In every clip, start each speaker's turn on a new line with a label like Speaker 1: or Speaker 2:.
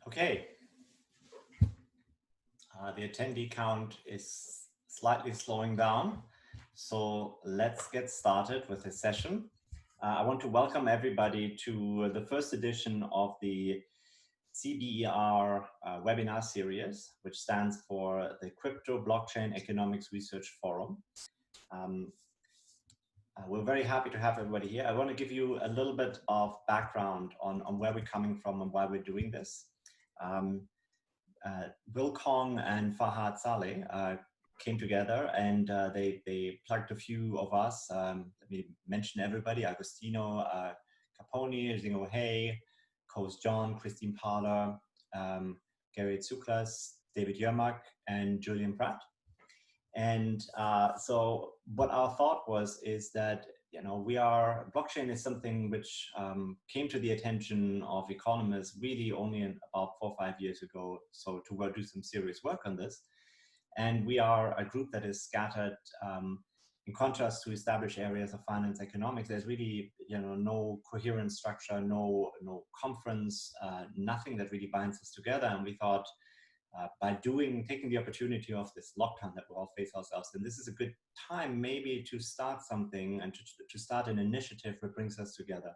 Speaker 1: Okay, the attendee count is slightly slowing down, so let's get started with this session. I want to welcome everybody to the first edition of the CBER webinar series, which stands for the Crypto Blockchain Economics Research Forum. We're very happy to have everybody here. I want to give you a little bit of background on where we're coming from and why we're doing this. Will Kong and Fahad Saleh came together and they plugged a few of us. Let me mention everybody: Agostino Caponi, Zingo Hay, Coase John, Christine Parler, Gary Tsuklas, David Yermak, and Julian Pratt. And so what our thought is that, you know, blockchain is something which came to the attention of economists really only in about 4 or 5 years ago. So to do some serious work on this. And we are a group that is scattered. In contrast to established areas of finance economics, there's really, you know, no coherent structure, no conference, nothing that really binds us together. And we thought, by taking the opportunity of this lockdown that we all face ourselves in, this is a good time maybe to start something and to start an initiative that brings us together.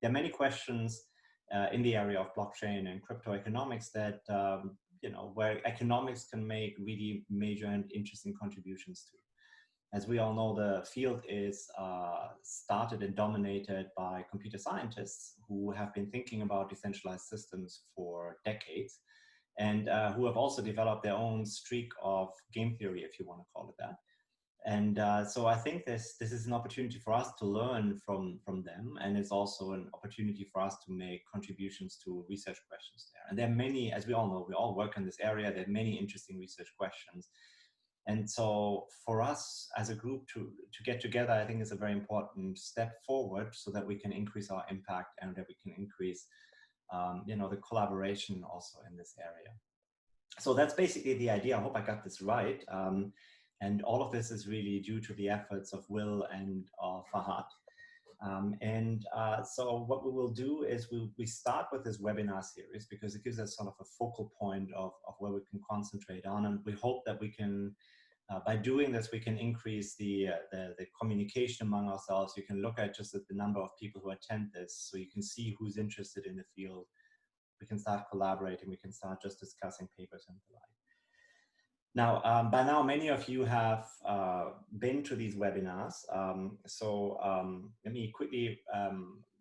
Speaker 1: There are many questions in the area of blockchain and crypto economics that, you know, where economics can make really major and interesting contributions to. As we all know, the field is started and dominated by computer scientists who have been thinking about decentralized systems for decades, and who have also developed their own streak of game theory, if you want to call it that. And so I think this is an opportunity for us to learn from them, and it's also an opportunity for us to make contributions to research questions there. And there are many, as we all know, we all work in this area, there are many interesting research questions. And so for us as a group to get together, I think is a very important step forward so that we can increase our impact and that we can increase you know, the collaboration also in this area. So that's basically the idea. I hope I got this right. And all of this is really due to the efforts of Will and Fahad. So what we will do is we start with this webinar series because it gives us sort of a focal point of where we can concentrate on. And we hope that we can, by doing this, we can increase the communication among ourselves. You can look at just at the number of people who attend this, so you can see who's interested in the field. We can start collaborating. We can start just discussing papers and the like. Now, by now, many of you have been to these webinars. Let me quickly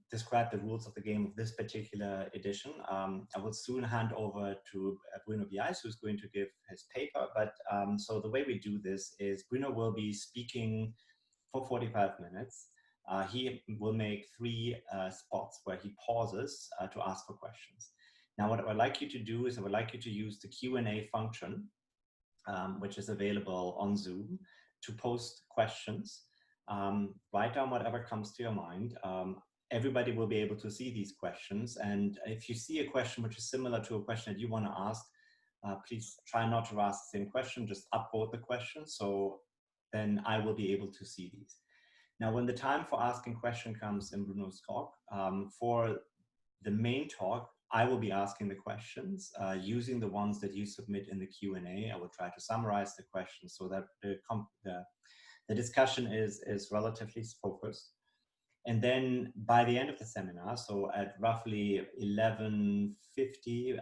Speaker 1: describe the rules of the game of this particular edition. I will soon hand over to Bruno Biais, who's going to give his paper. But so the way we do this is Bruno will be speaking for 45 minutes. He will make 3 spots where he pauses to ask for questions. Now, what I would like you to do is I would like you to use the Q&A function, which is available on Zoom, to post questions. Write down whatever comes to your mind. Everybody will be able to see these questions. And if you see a question which is similar to a question that you want to ask, please try not to ask the same question, just upvote the question. So then I will be able to see these. Now, when the time for asking question comes in Bruno's talk, for the main talk, I will be asking the questions using the ones that you submit in the Q&A. I will try to summarize the questions so that the discussion is relatively focused. And then by the end of the seminar, so at roughly 11:50,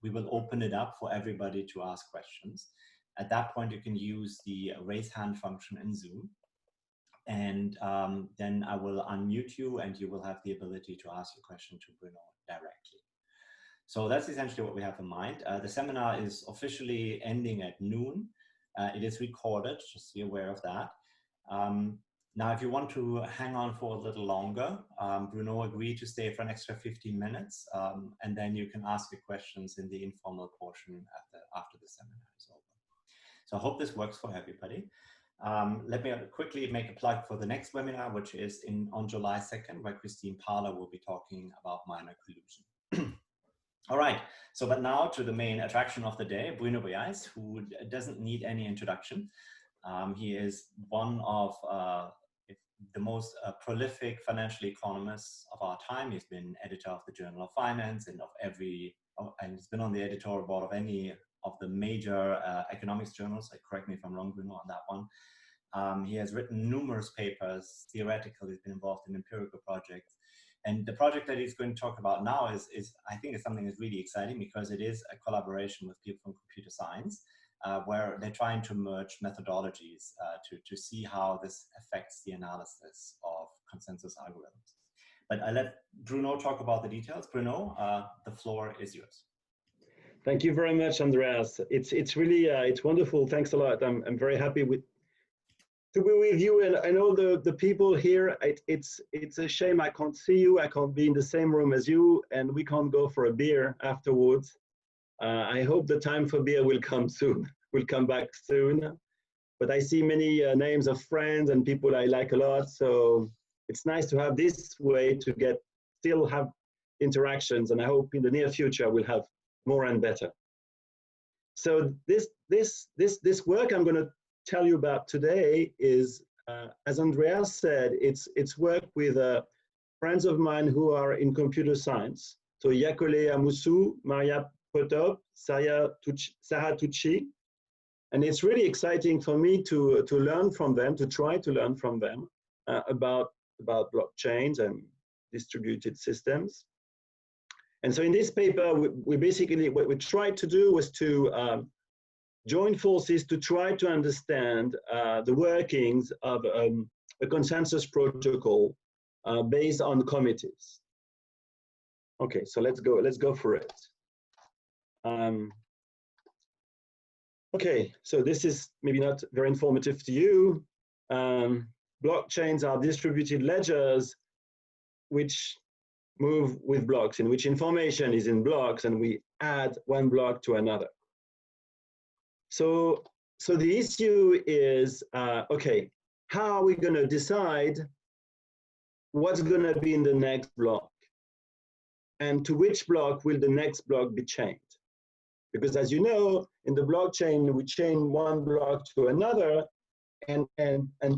Speaker 1: we will open it up for everybody to ask questions. At that point, you can use the raise hand function in Zoom. And then I will unmute you and you will have the ability to ask your question to Bruno directly. So that's essentially what we have in mind. The seminar is officially ending at noon. It is recorded, just be aware of that. Now, if you want to hang on for a little longer, Bruno agreed to stay for an extra 15 minutes, and then you can ask your questions in the informal portion after the seminar is over. So I hope this works for everybody. Let me quickly make a plug for the next webinar, which is on July 2nd, where Christine Parler will be talking about minor collusion. All right, so but now to the main attraction of the day, Bruno Biais, who doesn't need any introduction. He is one of the most prolific financial economists of our time. He's been editor of the Journal of Finance and and he's been on the editorial board of any of the major economics journals. Correct me if I'm wrong, Bruno, on that one. He has written numerous papers, theoretical, he's been involved in empirical projects. And the project that he's going to talk about now I think is something that's really exciting because it is a collaboration with people from computer science, where they're trying to merge methodologies to see how this affects the analysis of consensus algorithms. But I let Bruno talk about the details. Bruno, the floor is yours.
Speaker 2: Thank you very much, Andreas. It's really it's wonderful. Thanks a lot. I'm very happy to be with you and all the people here. It's a shame I can't see you. I can't be in the same room as you, and we can't go for a beer afterwards. I hope the time for beer will come soon. Will come back soon. But I see many names of friends and people I like a lot. So it's nice to have this way to still have interactions. And I hope in the near future we'll have more and better. So this work I'm going to tell you about today is, as Andreas said, it's work with friends of mine who are in computer science. So Yakole Amusu, Maria Potop, Sarah Tucci. And it's really exciting for me to learn from them, to try to learn from them about blockchains and distributed systems. And so in this paper, we basically, what we tried to do was to join forces to try to understand the workings of a consensus protocol based on committees. Okay, so let's go for it. Okay, so this is maybe not very informative to you. Blockchains are distributed ledgers which move with blocks, in which information is in blocks and we add one block to another. So the issue is, okay, how are we going to decide what's going to be in the next block? And to which block will the next block be chained? Because as you know, in the blockchain, we chain one block to another, and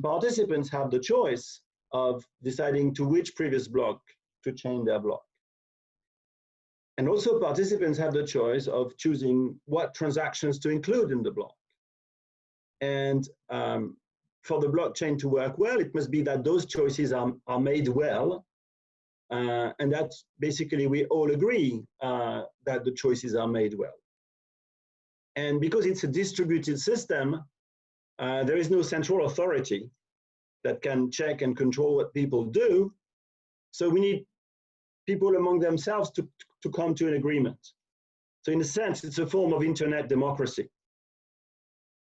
Speaker 2: participants have the choice of deciding to which previous block to chain their block. And also participants have the choice of choosing what transactions to include in the block. And for the blockchain to work well, it must be that those choices are made well. And that's basically, we all agree that the choices are made well. And because it's a distributed system, there is no central authority that can check and control what people do. So we need people among themselves to come to an agreement. So in a sense, it's a form of internet democracy.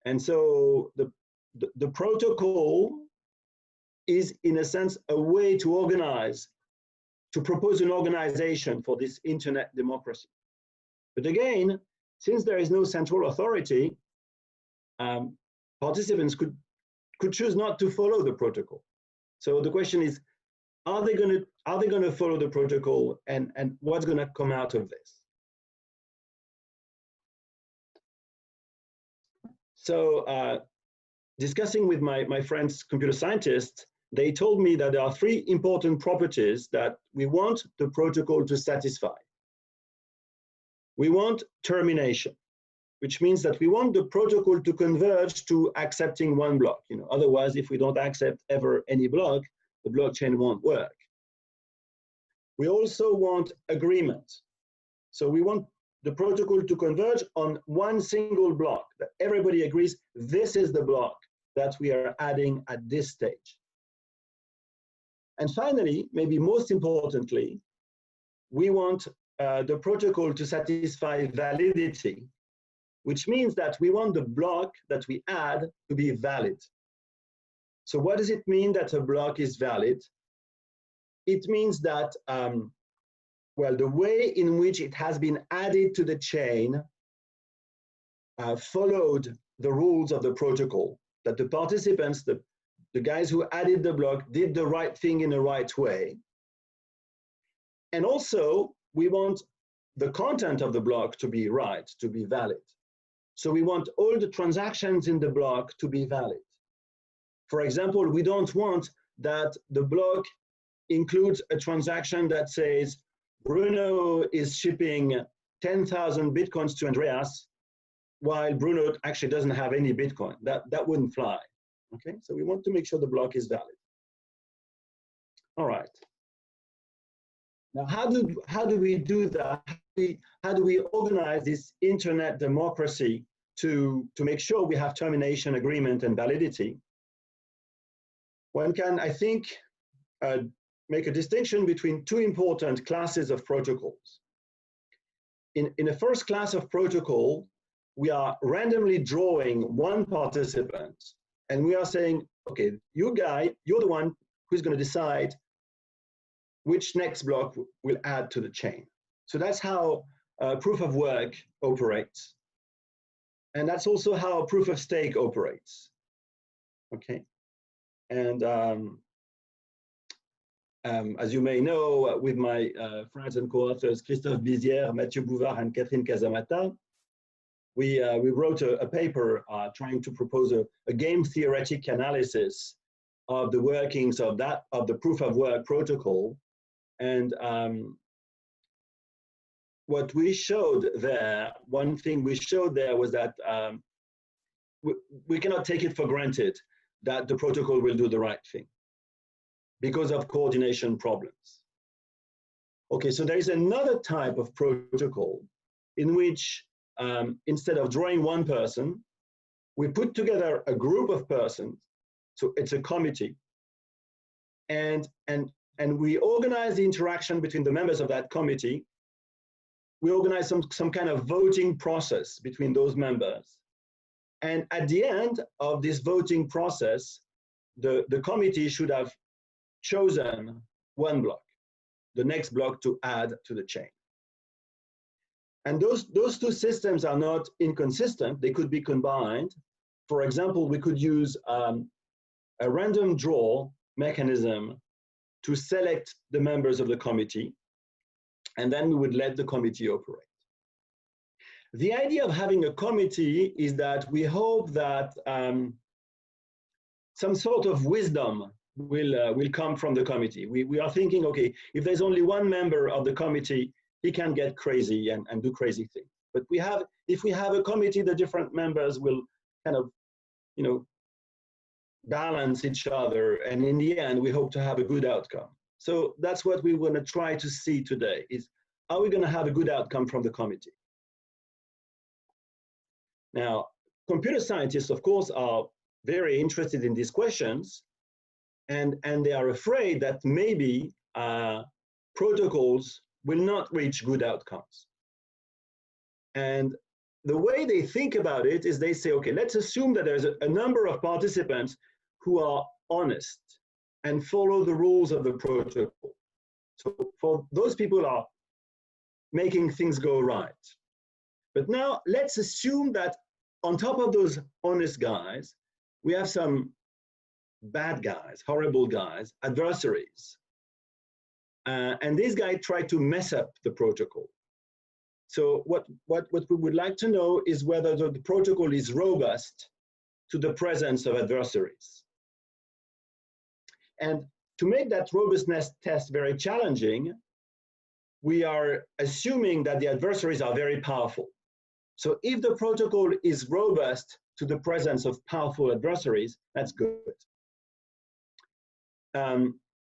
Speaker 2: And so the protocol is, in a sense, a way to organize, to propose an organization for this internet democracy. But again, since there is no central authority, participants could choose not to follow the protocol. So the question is, are they going to follow the protocol, and what's going to come out of this? So discussing with my friends, computer scientists, they told me that there are three important properties that we want the protocol to satisfy. we want termination, which means that we want the protocol to converge to accepting one block. Otherwise, if we don't accept ever any block, the blockchain won't work. We also want agreement. So we want the protocol to converge on one single block that everybody agrees this is the block that we are adding at this stage. And finally, maybe most importantly, we want the protocol to satisfy validity, which means that we want the block that we add to be valid. So what does it mean that a block is valid? It means that, well, the way in which it has been added to the chain followed the rules of the protocol, that the participants, the guys who added the block, did the right thing in the right way. And also, we want the content of the block to be right, to be valid. So we want all the transactions in the block to be valid. For example, we don't want that the block includes a transaction that says Bruno is shipping 10,000 Bitcoins to Andreas, while Bruno actually doesn't have any Bitcoin. That wouldn't fly. Okay, so we want to make sure the block is valid. All right. Now, how do we do that? How do we organize this internet democracy to make sure we have termination agreement and validity? One can, I think, make a distinction between two important classes of protocols. In the first class of protocol, we are randomly drawing one participant, and we are saying, okay, you guy, you're the one who's going to decide which next block will add to the chain. So that's how proof of work operates. And that's also how proof of stake operates. Okay. And as you may know, with my friends and co-authors, Christophe Bizière, Mathieu Bouvard, and Catherine Casamata, we wrote a paper trying to propose a game theoretic analysis of the workings of the proof of work protocol. And what we showed there, one thing we showed there was that we cannot take it for granted that the protocol will do the right thing because of coordination problems. Okay, so there is another type of protocol in which instead of drawing one person, we put together a group of persons, so it's a committee, and we organize the interaction between the members of that committee. We organize some kind of voting process between those members. And at the end of this voting process, the committee should have chosen one block, the next block to add to the chain. And those two systems are not inconsistent. They could be combined. For example, we could use a random draw mechanism to select the members of the committee, and then we would let the committee operate. The idea of having a committee is that we hope that some sort of wisdom will come from the committee. We are thinking, okay, if there's only one member of the committee, he can get crazy and do crazy things. But if we have a committee, the different members will kind of, balance each other, and in the end, we hope to have a good outcome. So that's what we want to try to see today, is are we going to have a good outcome from the committee? Now, computer scientists, of course, are very interested in these questions, and they are afraid that maybe protocols will not reach good outcomes. And the way they think about it is they say, okay, let's assume that there's a number of participants who are honest and follow the rules of the protocol. So for those people are making things go right. But now let's assume that on top of those honest guys, we have some bad guys, horrible guys, adversaries. And these guys try to mess up the protocol. So what we would like to know is whether the protocol is robust to the presence of adversaries. And to make that robustness test very challenging, we are assuming that the adversaries are very powerful. So if the protocol is robust to the presence of powerful adversaries, that's good.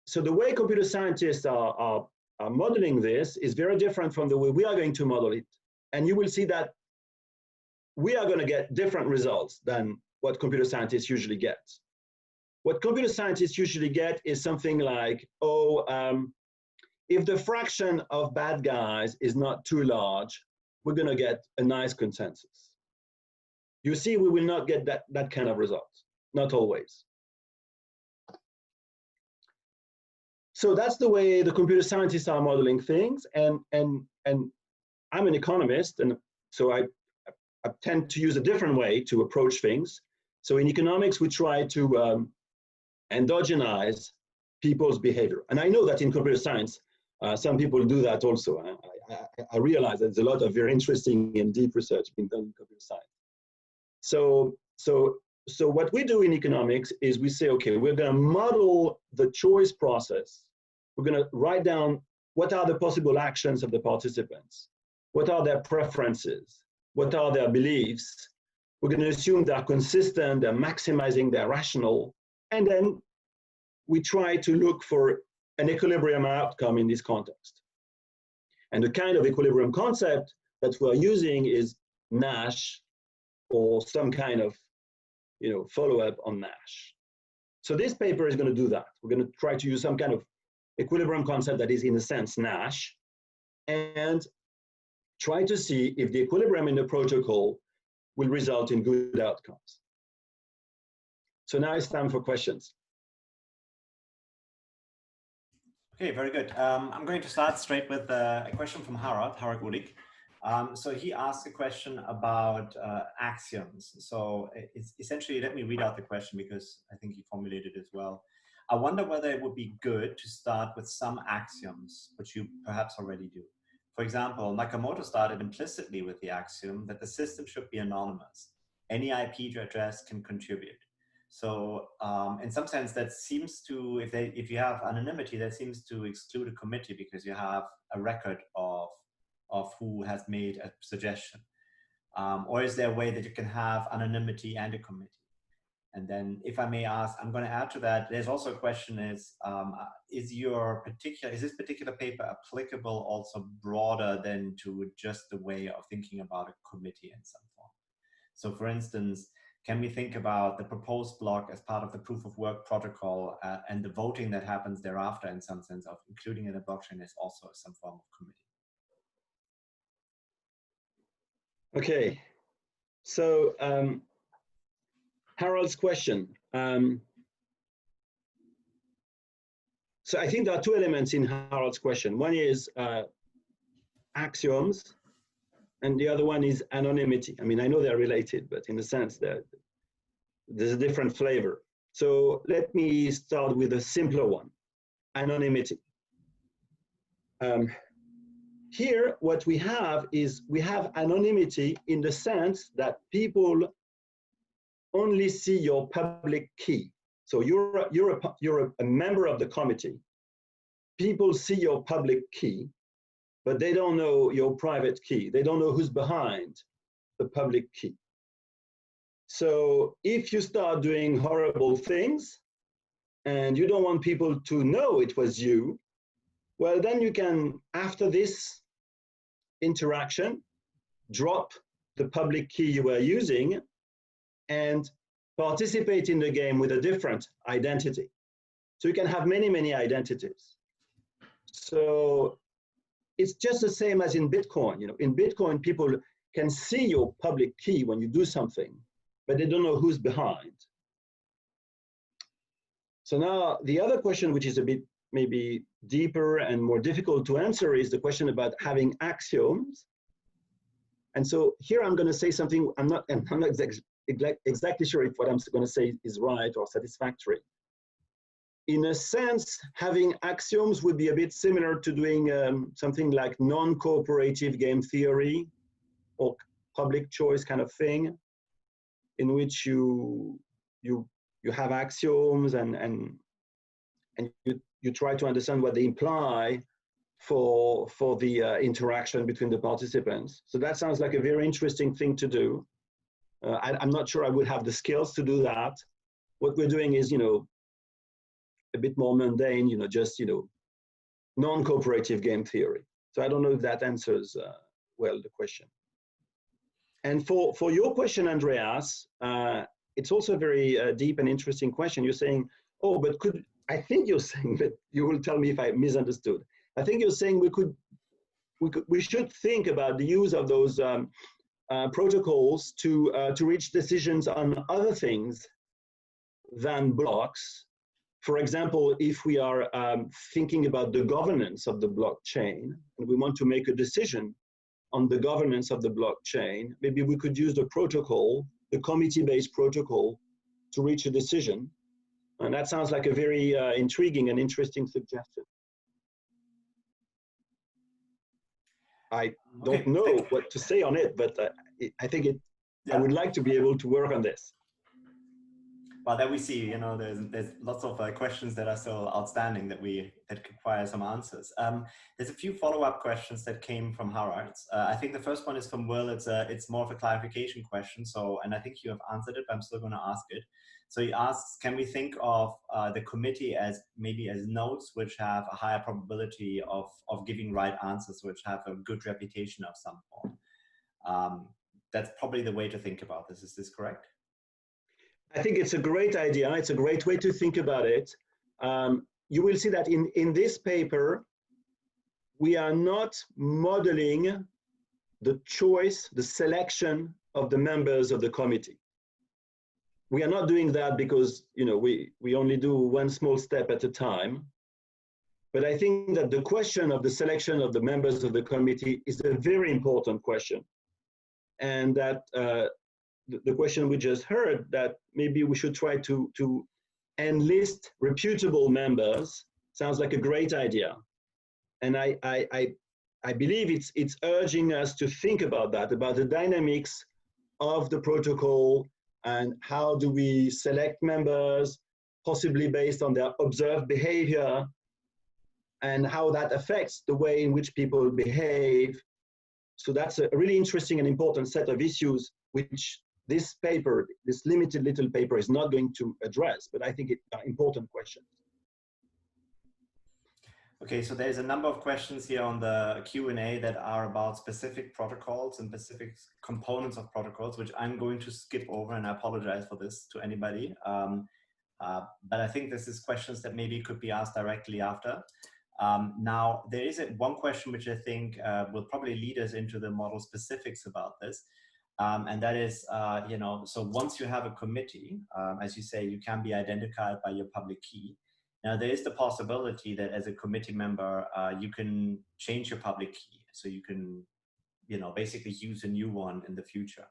Speaker 2: So the way computer scientists are modeling this is very different from the way we are going to model it. And you will see that we are going to get different results than what computer scientists usually get. What computer scientists usually get is something like, if the fraction of bad guys is not too large, we're going to get a nice consensus. You see, we will not get that kind of result, not always. So that's the way the computer scientists are modeling things, and I'm an economist, and so I tend to use a different way to approach things. So in economics, we try to endogenize people's behavior. And I know that in computer science, some people do that also. I realize there's a lot of very interesting and deep research being done in computer science. So what we do in economics is we say, okay, we're going to model the choice process. We're going to write down what are the possible actions of the participants, what are their preferences, what are their beliefs. We're going to assume they're consistent, they're maximizing their rational, and then we try to look for an equilibrium outcome in this context. And the kind of equilibrium concept that we're using is Nash, or some kind of follow-up on Nash. So this paper is going to do that. We're going to try to use some kind of equilibrium concept that is in a sense Nash, and try to see if the equilibrium in the protocol will result in good outcomes. So now it's time for questions.
Speaker 1: Okay, very good. I'm going to start straight with a question from Harald Ulik. So he asked a question about axioms. So it's essentially, let me read out the question because I think he formulated it as well. I wonder whether it would be good to start with some axioms, which you perhaps already do. For example, Nakamoto started implicitly with the axiom that the system should be anonymous. Any IP address can contribute. So in some sense, that seems to, if you have anonymity, that seems to exclude a committee because you have a record of who has made a suggestion. Or is there a way that you can have anonymity and a committee? And then if I may ask, I'm going to add to that, there's also a question is this particular paper applicable also broader than to just the way of thinking about a committee in some form? So for instance, can we think about the proposed block as part of the proof of work protocol and the voting that happens thereafter in some sense of including in a blockchain is also some form of committee?
Speaker 2: Okay, so Harold's question. So I think there are two elements in Harold's question. One is axioms, and the other one is anonymity. I mean, I know they're related, but in a sense, there's a different flavor. So let me start with a simpler one, anonymity. Here, what we have is we have anonymity in the sense that people only see your public key. So you're a member of the committee. People see your public key, but they don't know your private key. They don't know who's behind the public key. So if you start doing horrible things and you don't want people to know it was you, well, then you can, after this interaction, drop the public key you were using and participate in the game with a different identity. So you can have many, many identities. So it's just the same as in Bitcoin. In Bitcoin, people can see your public key when you do something, but they don't know who's behind. So now the other question, which is a bit maybe deeper and more difficult to answer, is the question about having axioms. And so here I'm going to say something, I'm not exactly sure if what I'm going to say is right or satisfactory. In a sense, having axioms would be a bit similar to doing something like non-cooperative game theory or public choice kind of thing, in which you have axioms and you try to understand what they imply, for the interaction between the participants. So that sounds like a very interesting thing to do. I'm not sure I would have the skills to do that. What we're doing is, a bit more mundane, just, non-cooperative game theory. So I don't know if that answers well the question. And for your question, Andreas, it's also a very deep and interesting question. You're saying, oh, but I think you're saying that, you will tell me if I misunderstood. I think you're saying we should think about the use of those protocols to reach decisions on other things than blocks. For example, if we are thinking about the governance of the blockchain and we want to make a decision on the governance of the blockchain, maybe we could use the protocol, the committee-based protocol, to reach a decision. And that sounds like a very intriguing and interesting suggestion. I don't know what to say on it, but I think I would like to be able to work on this.
Speaker 1: Well, there we see, there's lots of questions that are still outstanding that require some answers. There's a few follow-up questions that came from Harald. I think the first one is from Will. It's more of a clarification question. So, and I think you have answered it, but I'm still going to ask it. So he asks, can we think of the committee as maybe as nodes which have a higher probability of giving right answers, which have a good reputation of some form? That's probably the way to think about this. Is this correct?
Speaker 2: I think it's a great idea. It's a great way to think about it. You will see that in this paper, we are not modeling the choice, the selection of the members of the committee. We are not doing that because we only do one small step at a time. But I think that the question of the selection of the members of the committee is a very important question. And that the question we just heard, that maybe we should try to enlist reputable members, sounds like a great idea. And I believe it's urging us to think about that, about the dynamics of the protocol and how do we select members, possibly based on their observed behavior, and how that affects the way in which people behave. So that's a really interesting and important set of issues which this paper, this limited little paper, is not going to address, but I think it's an important question.
Speaker 1: Okay, so there's a number of questions here on the Q&A that are about specific protocols and specific components of protocols, which I'm going to skip over, and I apologize for this to anybody. But I think this is questions that maybe could be asked directly after. Now, there is one question which I think will probably lead us into the model specifics about this. And that is, so once you have a committee, as you say, you can be identified by your public key. Now, there is the possibility that as a committee member, you can change your public key. So you can, basically use a new one in the future.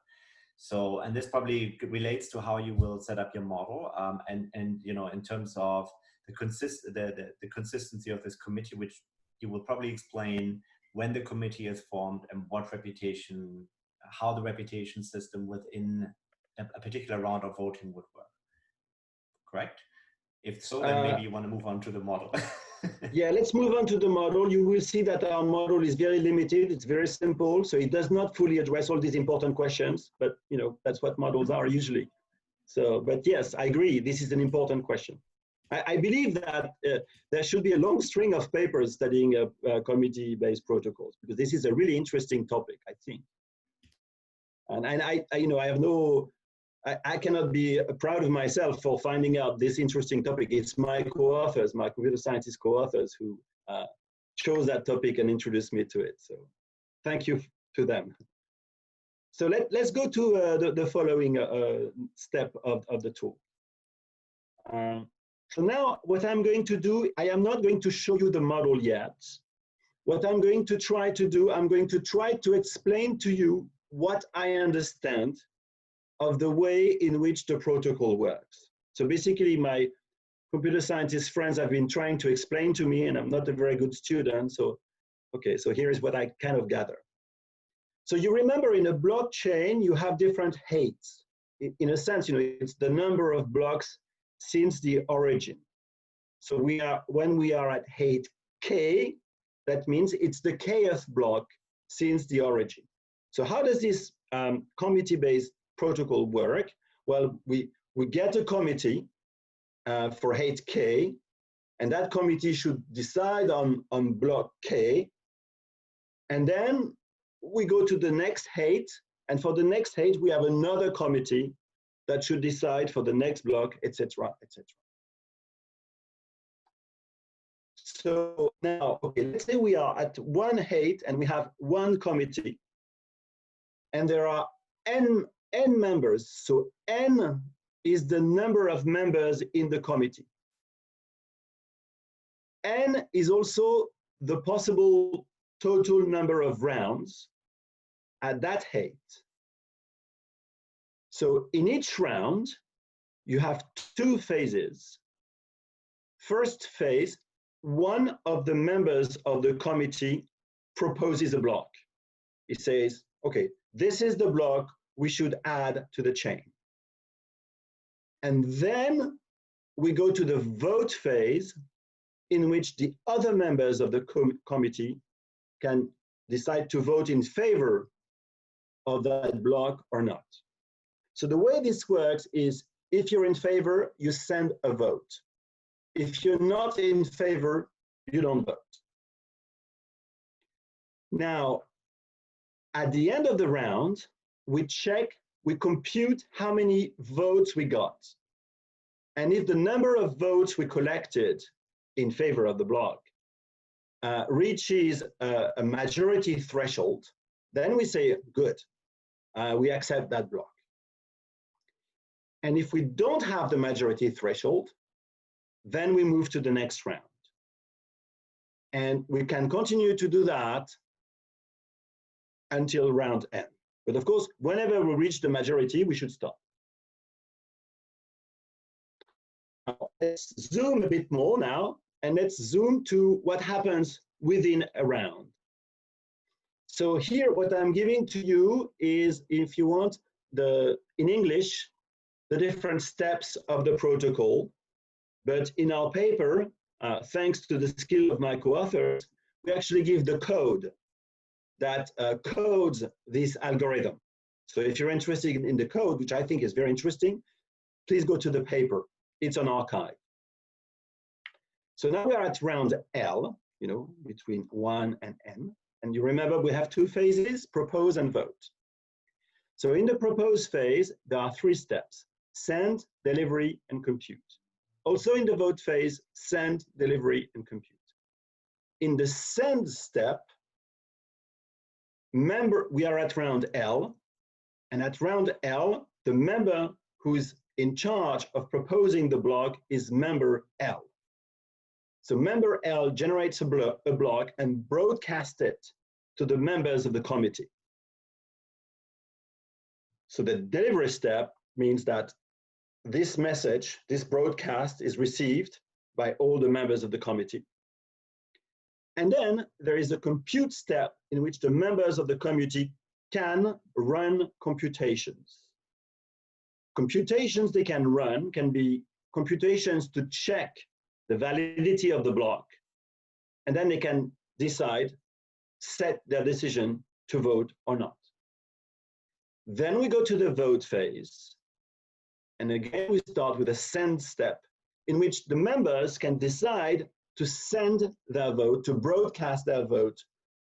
Speaker 1: So, and this probably relates to how you will set up your model. And in terms of the consistency of this committee, which you will probably explain when the committee is formed and what reputation, how the reputation system within a particular round of voting would work. Correct? If so, then maybe you want to move on to the model.
Speaker 2: Yeah, let's move on to the model. You will see that our model is very limited. It's very simple. So it does not fully address all these important questions, but that's what models are usually. So, but yes, I agree. This is an important question. I believe that there should be a long string of papers studying committee-based protocols, because this is a really interesting topic, I think. And I cannot be proud of myself for finding out this interesting topic. It's my co-authors, my computer scientist co-authors, who chose that topic and introduced me to it. So thank you to them. So let's go to the following step of the tool. So now what I'm going to do, I am not going to show you the model yet. What I'm going to try to do, I'm going to try to explain to you what I understand of the way in which the protocol works. So basically my computer scientist friends have been trying to explain to me, and I'm not a very good student. So, okay, so here is what I kind of gather. So you remember in a blockchain, you have different heights. In a sense, it's the number of blocks since the origin. So when we are at height K, that means it's the kth block since the origin. So how does this committee-based protocol work? Well, we get a committee for height K, and that committee should decide on block K, and then we go to the next height, and for the next height, we have another committee that should decide for the next block, etc., etc. So now, okay, let's say we are at one height and we have one committee, and there are n members. So n is the number of members in the committee. N is also the possible total number of rounds at that height. So in each round, you have two phases. First phase, one of the members of the committee proposes a block. He says, okay, this is the block we should add to the chain. And then we go to the vote phase, in which the other members of the committee can decide to vote in favor of that block or not. So the way this works is, if you're in favor, you send a vote. If you're not in favor, you don't vote. Now, at the end of the round, we compute how many votes we got. And if the number of votes we collected in favor of the block reaches a majority threshold, then we say, good, we accept that block. And if we don't have the majority threshold, then we move to the next round. And we can continue to do that until round n. But of course, whenever we reach the majority, we should stop. Now, let's zoom a bit more now, and let's zoom to what happens within a round. So here, what I'm giving to you is, if you want, in English, the different steps of the protocol. But in our paper, thanks to the skill of my co-authors, we actually give the code that codes this algorithm. So if you're interested in the code, which I think is very interesting, please go to the paper. It's on archive. So now we're at round L, between 1 and n. And you remember we have two phases, propose and vote. So in the propose phase, there are three steps: send, delivery, and compute. Also in the vote phase, send, delivery, and compute. In the send step, we are at round L, and at round L, the member who is in charge of proposing the block is member L. So member L generates a block and broadcasts it to the members of the committee. So the delivery step means that this message, this broadcast, is received by all the members of the committee. And then there is a compute step in which the members of the committee can run computations. Computations they can run can be computations to check the validity of the block. And then they can decide, set their decision to vote or not. Then we go to the vote phase. And again, we start with a send step in which the members can decide to send their vote, to broadcast their vote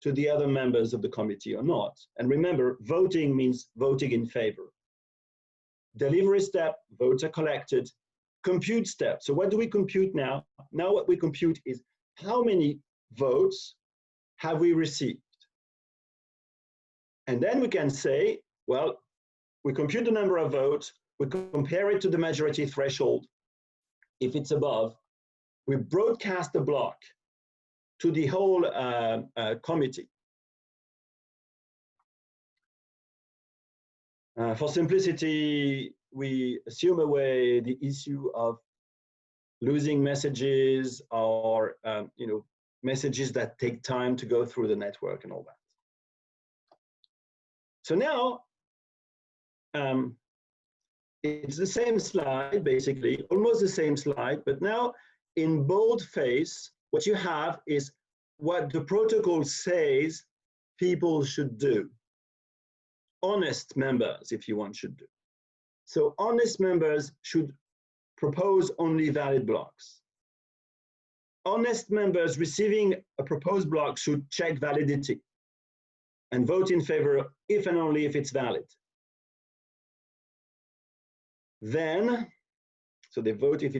Speaker 2: to the other members of the committee or not. And remember, voting means voting in favor. Delivery step, votes are collected. Compute step. So what do we compute now? Now what we compute is how many votes have we received? And then we can say, well, we compute the number of votes, we compare it to the majority threshold. If it's above, we broadcast the block to the whole committee. For simplicity, we assume away the issue of losing messages or messages that take time to go through the network and all that. So now, it's the same slide, basically, almost the same slide, but now in bold phase, what you have is what the protocol says people should do. Honest members, if you want, should do. So honest members should propose only valid blocks. Honest members receiving a proposed block should check validity and vote in favor if and only if it's valid. Then, so they vote if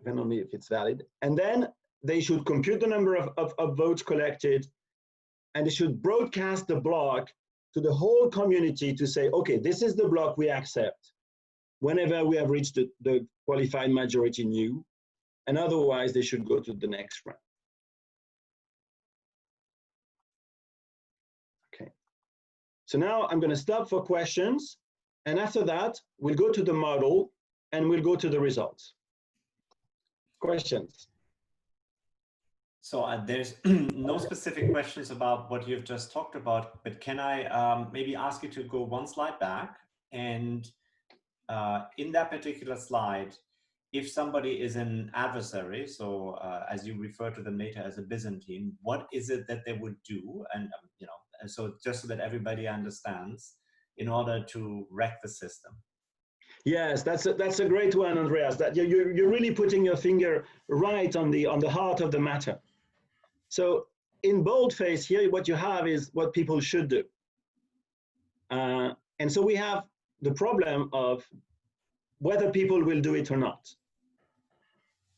Speaker 2: and only if it's valid, and then they should compute the number of votes collected, and they should broadcast the block to the whole community to say, okay, this is the block we accept whenever we have reached the qualified majority new, and otherwise they should go to the next round. Okay, so now I'm going to stop for questions, and after that we'll go to the model and we'll go to the results. Questions?
Speaker 1: So there's no specific questions about what you've just talked about, but can I maybe ask you to go one slide back? And in that particular slide, if somebody is an adversary, so as you refer to them later as a Byzantine, what is it that they would do? And you know, so just so that everybody understands, in order to wreck the system.
Speaker 2: Yes, that's a great one, Andreas. That you're really putting your finger right on the heart of the matter. So in boldface here, what you have is what people should do. And so we have the problem of whether people will do it or not.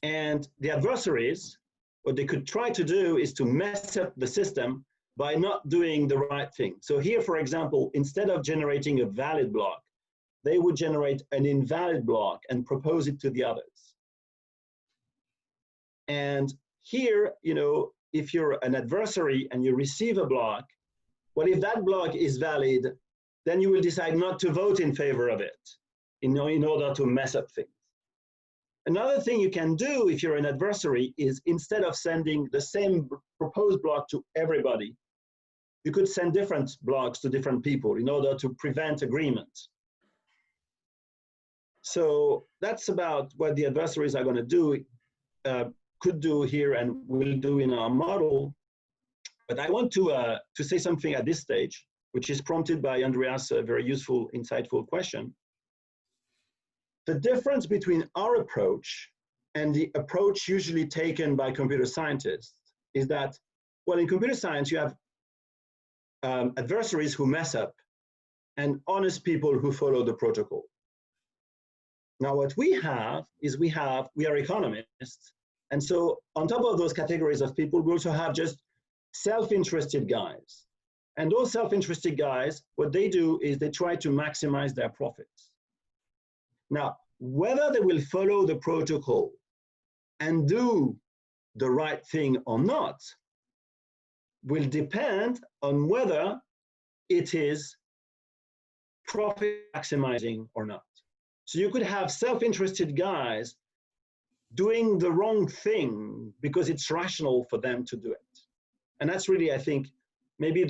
Speaker 2: And the adversaries, what they could try to do is to mess up the system by not doing the right thing. So here, for example, instead of generating a valid block, they would generate an invalid block and propose it to the others. And here, you know, if you're an adversary and you receive a block, well, if that block is valid, then you will decide not to vote in favor of it in order to mess up things. Another thing you can do if you're an adversary is, instead of sending the same proposed block to everybody, you could send different blocks to different people in order to prevent agreement. So that's about what the adversaries are going to do, could do here and will do in our model. But I want to say something at this stage, which is prompted by Andreas' very useful, insightful question. The difference between our approach and the approach usually taken by computer scientists is that, well, in computer science, you have adversaries who mess up and honest people who follow the protocol. Now, what we have is we are economists. And so on top of those categories of people, we also have just self-interested guys. And those self-interested guys, what they do is they try to maximize their profits. Now, whether they will follow the protocol and do the right thing or not will depend on whether it is profit maximizing or not. So you could have self-interested guys doing the wrong thing because it's rational for them to do it. And that's really, I think, maybe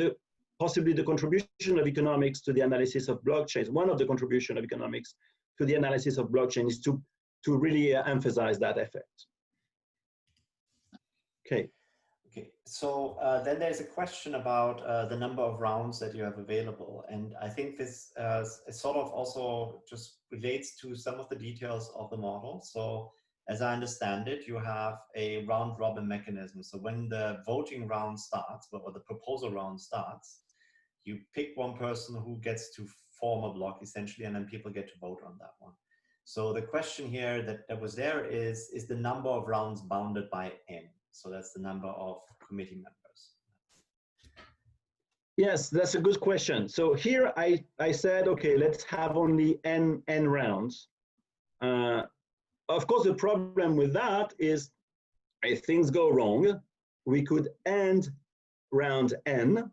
Speaker 2: possibly the contribution of economics to the analysis of blockchains. One of the contribution of economics to the analysis of blockchain is to really emphasize that effect. Okay.
Speaker 1: Okay, so then there's a question about the number of rounds that you have available. And I think this sort of also just relates to some of the details of the model. So as I understand it, you have a round robin mechanism. So when the voting round starts, or the proposal round starts, you pick one person who gets to form a block essentially, and then people get to vote on that one. So the question here that was there is the number of rounds bounded by n? So that's the number of committee members.
Speaker 2: Yes, that's a good question. So here I said, okay, let's have only n rounds. Of course, the problem with that is if things go wrong, we could end round n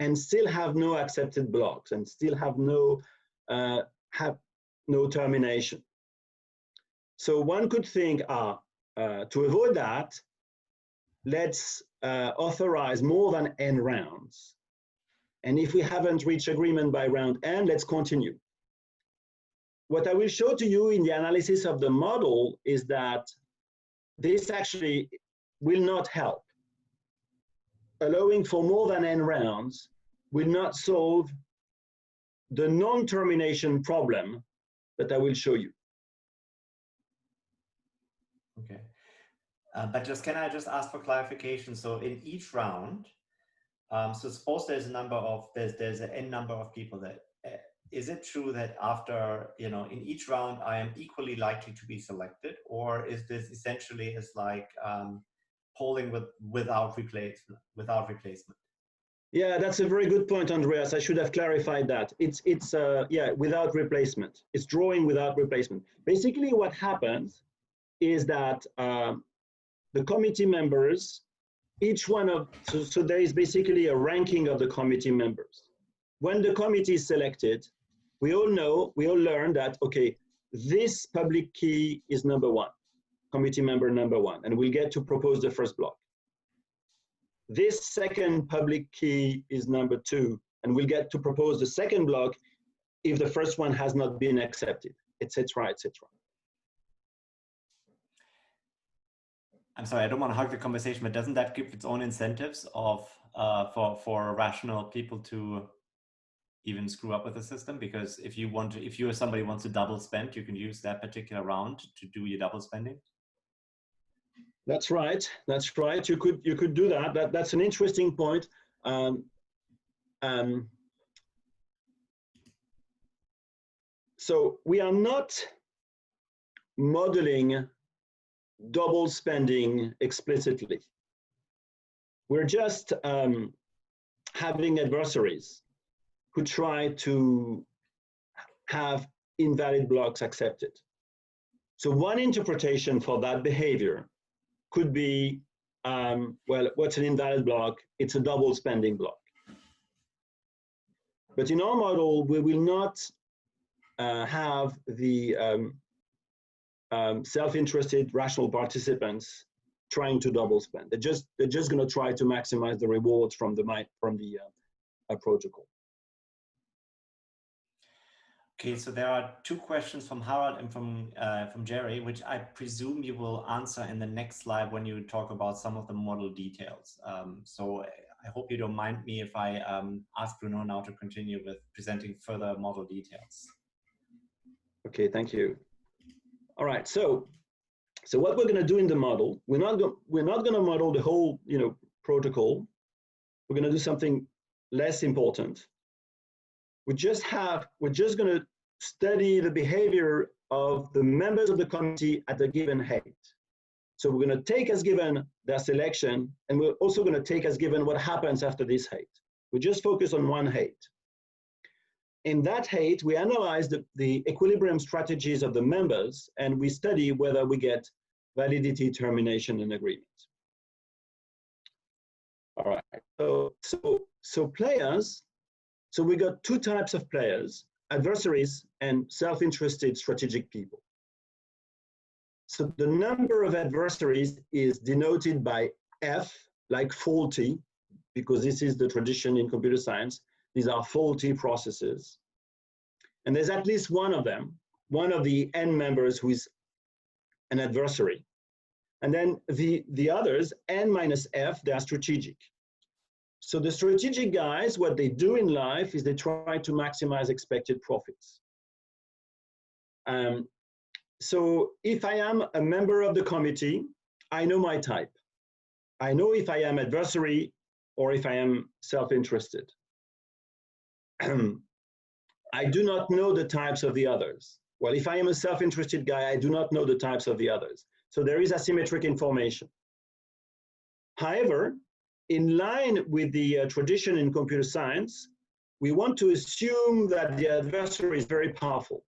Speaker 2: and still have no accepted blocks and still have no termination. So one could think, to avoid that, let's authorize more than n rounds. And if we haven't reached agreement by round n, let's continue. What I will show to you in the analysis of the model is that this actually will not help. allowing for more than n rounds will not solve the non-termination problem that I will show you.
Speaker 1: Okay. But can I just ask for clarification? So in each round, so suppose there's there's an n number of people that, is it true that after, in each round, I am equally likely to be selected, or is this essentially like polling without replacement?
Speaker 2: Yeah, that's a very good point, Andreas. I should have clarified that. It's without replacement. It's drawing without replacement. Basically, what happens is that the committee members, each one of, so there is basically a ranking of the committee members. When the committee is selected, we all learn that, okay, this public key is number one, committee member number one, and we'll get to propose the first block. This second public key is number two, and we'll get to propose the second block if the first one has not been accepted, etc., etc.
Speaker 1: I'm sorry, I don't want to hug the conversation, but doesn't that give its own incentives of for rational people to even screw up with the system? Because if you or somebody wants to double spend, you can use that particular round to do your double spending.
Speaker 2: That's right. That's right. You could do that. That's an interesting point. So we are not modeling double spending explicitly. We're just having adversaries who try to have invalid blocks accepted. So one interpretation for that behavior could be, well, what's an invalid block? It's a double spending block. But in our model, we will not have the self-interested rational participants trying to double spend. They're just going to try to maximize the rewards from the protocol.
Speaker 1: Okay, so there are two questions from Harald and from Jerry, which I presume you will answer in the next slide when you talk about some of the model details. So I hope you don't mind me if I ask Bruno now to continue with presenting further model details.
Speaker 2: Okay, thank you. All right, so what we're going to do in the model, we're not going to model the whole protocol. We're going to do something less important. We're just going to study the behavior of the members of the committee at a given height. So we're going to take as given their selection, and we're also going to take as given what happens after this height. We just focus on one height. In that height, we analyze the equilibrium strategies of the members, and we study whether we get validity, termination, and agreement. All right, so players, so we got two types of players, adversaries and self-interested strategic people. So the number of adversaries is denoted by F, like faulty, because this is the tradition in computer science. These are faulty processes. And there's at least one of them, one of the N members who is an adversary. And then the others, N minus F, they are strategic. So the strategic guys, what they do in life is they try to maximize expected profits. So if I am a member of the committee, I know my type. I know if I am adversary or if I am self-interested. I do not know the types of the others. Well, if I am a self-interested guy, I do not know the types of the others. So there is asymmetric information. However, in line with the tradition in computer science, we want to assume that the adversary is very powerful.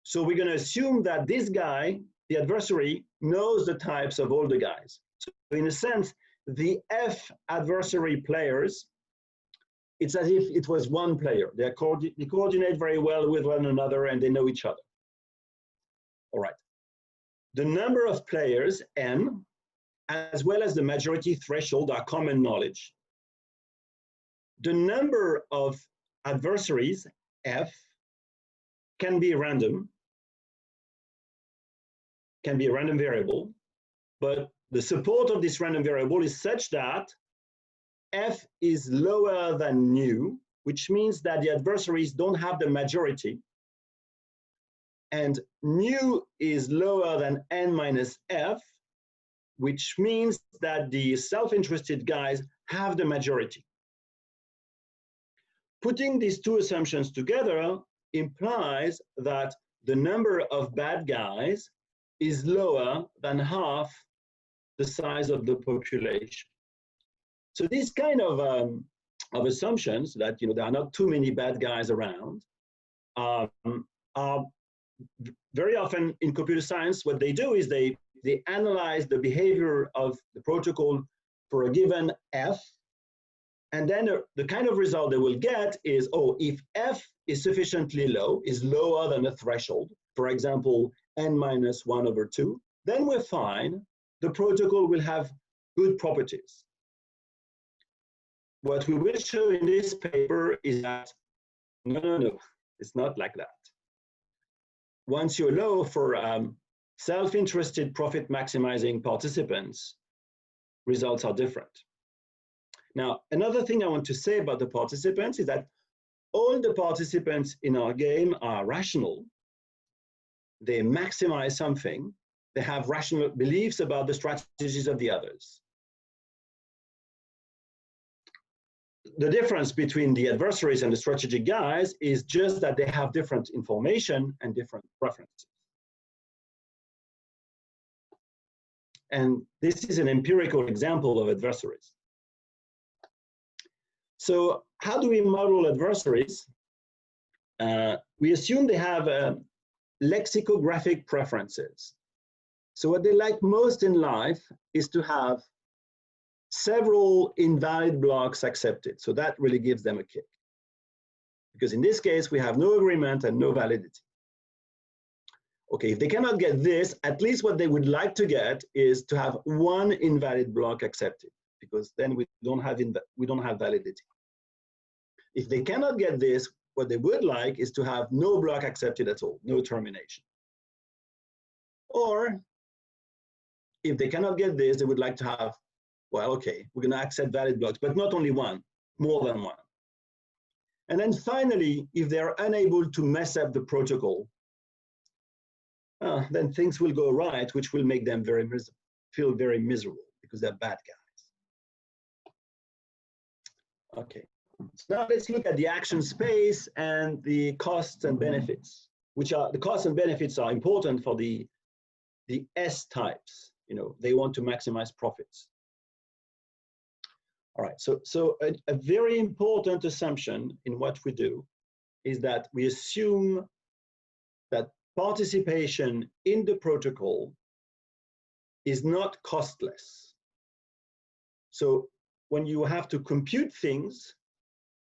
Speaker 2: So we're going to assume that this guy, the adversary, knows the types of all the guys. So in a sense, the F adversary players, it's as if it was one player. They coordinate very well with one another and they know each other. All right. The number of players, M, as well as the majority threshold are common knowledge. The number of adversaries, F, can be random, can be a random variable, but the support of this random variable is such that F is lower than nu, which means that the adversaries don't have the majority, and nu is lower than n minus F, which means that the self-interested guys have the majority. Putting these two assumptions together implies that the number of bad guys is lower than half the size of the population. So these kind of assumptions that there are not too many bad guys around are very often in computer science. What they do is they analyze the behavior of the protocol for a given F, and then the kind of result they will get is, oh, if F is sufficiently low, is lower than a threshold, for example, n minus 1 over 2, then we're fine. The protocol will have good properties. What we will show in this paper is that, no, it's not like that. Once you allow for self-interested profit maximizing participants, results are different. Now, another thing I want to say about the participants is that all the participants in our game are rational. They maximize something. They have rational beliefs about the strategies of the others. The difference between the adversaries and the strategic guys is just that they have different information and different preferences. And this is an empirical example of adversaries. So how do we model adversaries? We assume they have lexicographic preferences. So what they like most in life is to have several invalid blocks accepted. So that really gives them a kick. Because in this case, we have no agreement and no validity. Okay, if they cannot get this, at least what they would like to get is to have one invalid block accepted, because then we don't have validity. If they cannot get this, what they would like is to have no block accepted at all, no termination. Or if they cannot get this, they would like to have, well, okay, we're going to accept valid blocks, but not only one, more than one. And then finally, if they're unable to mess up the protocol, then things will go right, which will make them feel very miserable because they're bad guys. Okay, so now let's look at the action space and the costs and benefits, which are, the costs and benefits are important for the S types. They want to maximize profits. All right, so a very important assumption in what we do is that we assume that participation in the protocol is not costless. So when you have to compute things,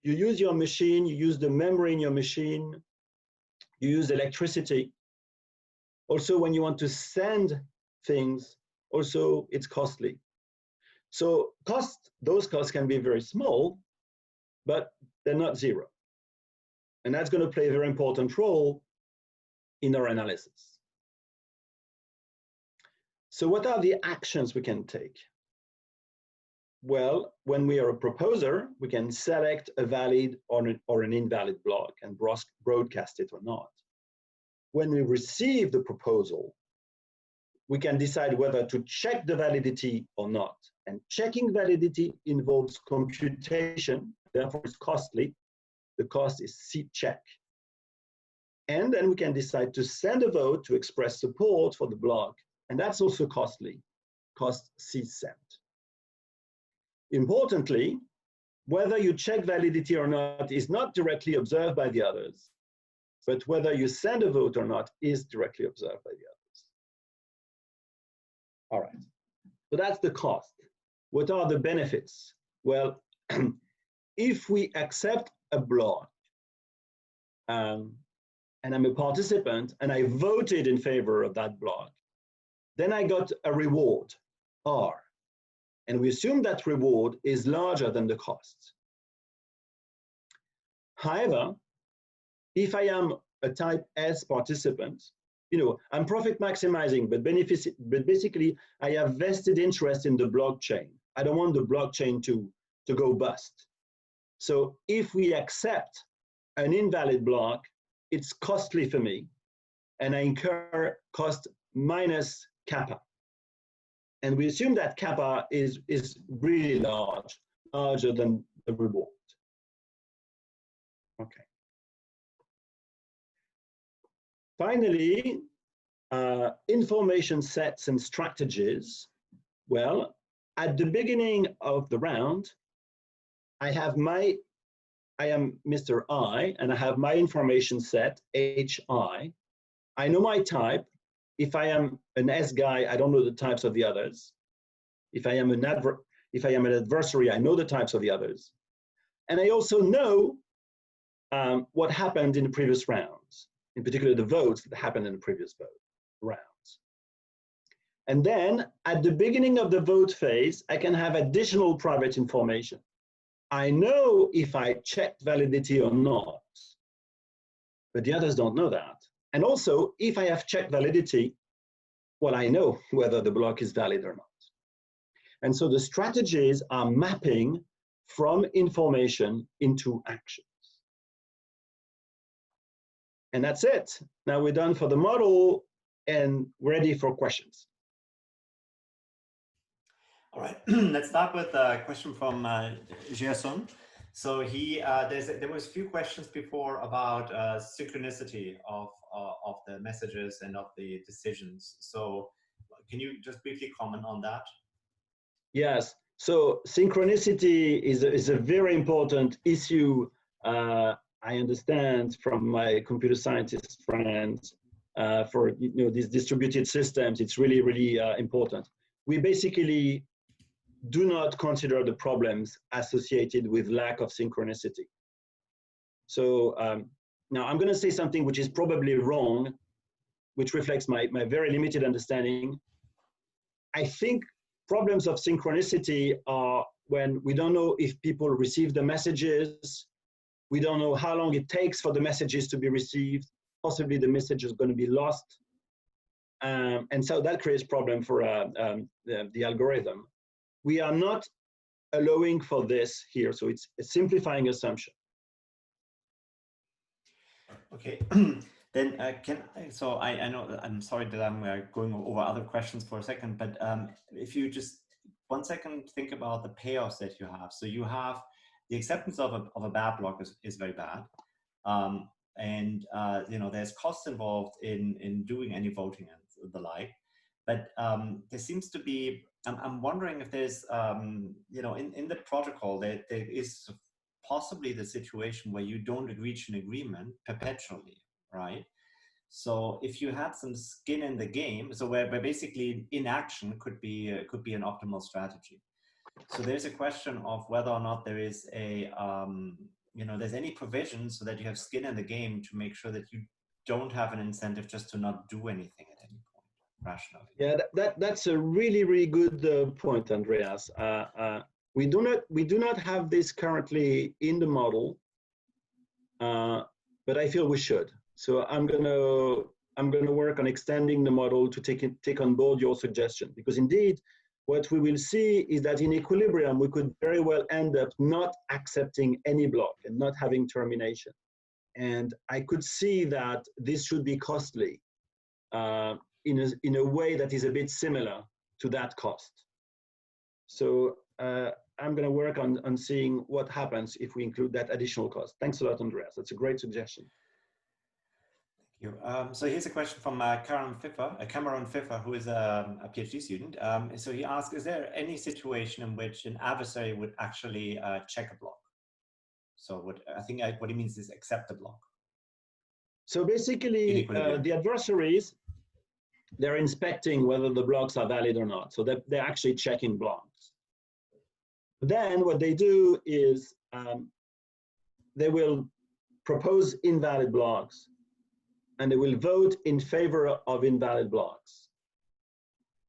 Speaker 2: you use your machine, you use the memory in your machine, you use electricity. Also, when you want to send things, also it's costly. So those costs can be very small, but they're not zero. And that's going to play a very important role in our analysis. So what are the actions we can take? Well, when we are a proposer, we can select a valid or an invalid block and broadcast it or not. When we receive the proposal, we can decide whether to check the validity or not. And checking validity involves computation, therefore it's costly. The cost is C-check. And then we can decide to send a vote to express support for the block, and that's also costly, cost C-send. Importantly, whether you check validity or not is not directly observed by the others, but whether you send a vote or not is directly observed by the others. All right, so that's the cost. What are the benefits? Well, if we accept a block, and I'm a participant, and I voted in favor of that block, then I got a reward, R. And we assume that reward is larger than the cost. However, if I am a type S participant, I'm profit maximizing, but basically I have vested interest in the blockchain. I don't want the blockchain to to go bust. So if we accept an invalid block, it's costly for me, and I incur cost minus kappa. And we assume that kappa is really large, larger than the reward. Okay. Finally, information sets and strategies. Well, at the beginning of the round, I am Mr. I, and I have my information set, HI. I know my type. If I am an S guy, I don't know the types of the others. If I am an adversary, I know the types of the others. And I also know what happened in the previous rounds, in particular the votes that happened in the previous rounds. And then at the beginning of the vote phase, I can have additional private information. I know if I checked validity or not, but the others don't know that. And also, if I have checked validity, well, I know whether the block is valid or not. And so the strategies are mapping from information into actions. And that's it. Now we're done for the model and ready for questions.
Speaker 1: All right, let's start with a question from Gerson. So there was a few questions before about synchronicity of the messages and of the decisions. So can you just briefly comment on that?
Speaker 2: Yes, so synchronicity is a very important issue. I understand from my computer scientist friends for these distributed systems, it's really, really important. We basically do not consider the problems associated with lack of synchronicity. So now I'm going to say something which is probably wrong, which reflects my very limited understanding. I think problems of synchronicity are when we don't know if people receive the messages, we don't know how long it takes for the messages to be received, possibly the message is going to be lost. And so that creates problem for the algorithm. We are not allowing for this here, so it's a simplifying assumption.
Speaker 1: Okay, then I know, I'm sorry that I'm going over other questions for a second, but if you just 1 second think about the payoffs that you have. So you have the acceptance of a bad block is very bad. And there's costs involved in doing any voting and the like. But there seems to be, I'm wondering if there's, in the protocol, there is possibly the situation where you don't reach an agreement perpetually, right? So if you had some skin in the game, so where basically inaction could be an optimal strategy. So there's a question of whether or not there is a, there's any provision so that you have skin in the game to make sure that you don't have an incentive just to not do anything at any point rationally.
Speaker 2: Yeah, that's a really, really good point, Andreas. We do not have this currently in the model, but I feel we should. So I'm gonna work on extending the model to take on board your suggestion, because indeed, what we will see is that in equilibrium, we could very well end up not accepting any block and not having termination. And I could see that this should be costly in a way that is a bit similar to that cost. So I'm going to work on seeing what happens if we include that additional cost. Thanks a lot, Andreas. That's a great suggestion.
Speaker 1: Thank you. So here's a question from Cameron Pfiffer, who is a PhD student. So he asks, is there any situation in which an adversary would actually check a block? So what he means is accept the block.
Speaker 2: So basically, the adversaries, they're inspecting whether the blocks are valid or not. So they're actually checking blocks. Then what they do is they will propose invalid blocks, and they will vote in favor of invalid blocks.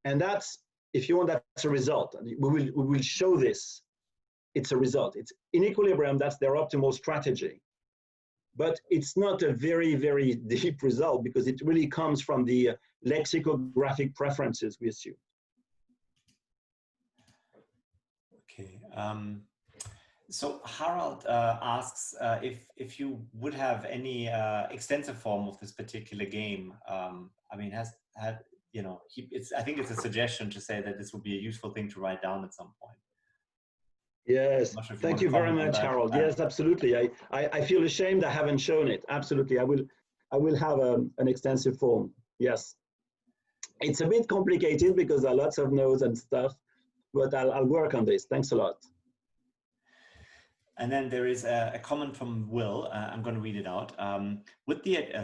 Speaker 2: And that's, if you want, that's a result. We will show this. It's a result. It's in equilibrium, that's their optimal strategy. But it's not a very, very deep result because it really comes from the lexicographic preferences we assume.
Speaker 1: Okay. So Harald asks if you would have any extensive form of this particular game. I mean, you know, I think it's a suggestion to say that this would be a useful thing to write down at some point.
Speaker 2: Yes,
Speaker 1: Sure
Speaker 2: thank you very much, Harold. Yes, absolutely. I feel ashamed I haven't shown it. Absolutely, I will have an extensive form. Yes, it's a bit complicated because there are lots of nodes and stuff, but I'll work on this. Thanks a lot.
Speaker 1: And then there is a comment from Will. I'm going to read it out.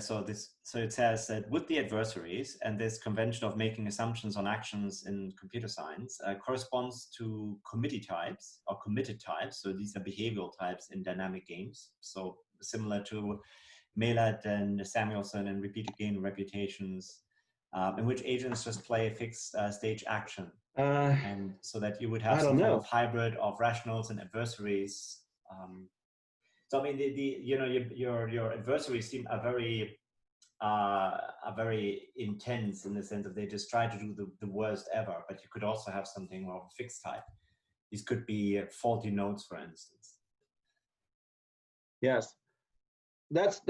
Speaker 1: So it says that with the adversaries and this convention of making assumptions on actions in computer science corresponds to committee types or committed types. So these are behavioral types in dynamic games. So similar to Maillard and Samuelson and repeated gain reputations, in which agents just play a fixed stage action. And so that you would have some kind of hybrid of rationals and adversaries. So I mean, your adversaries seem are very intense in the sense that they just try to do the worst ever. But you could also have something of a fixed type. These could be faulty nodes, for instance.
Speaker 2: Yes, that's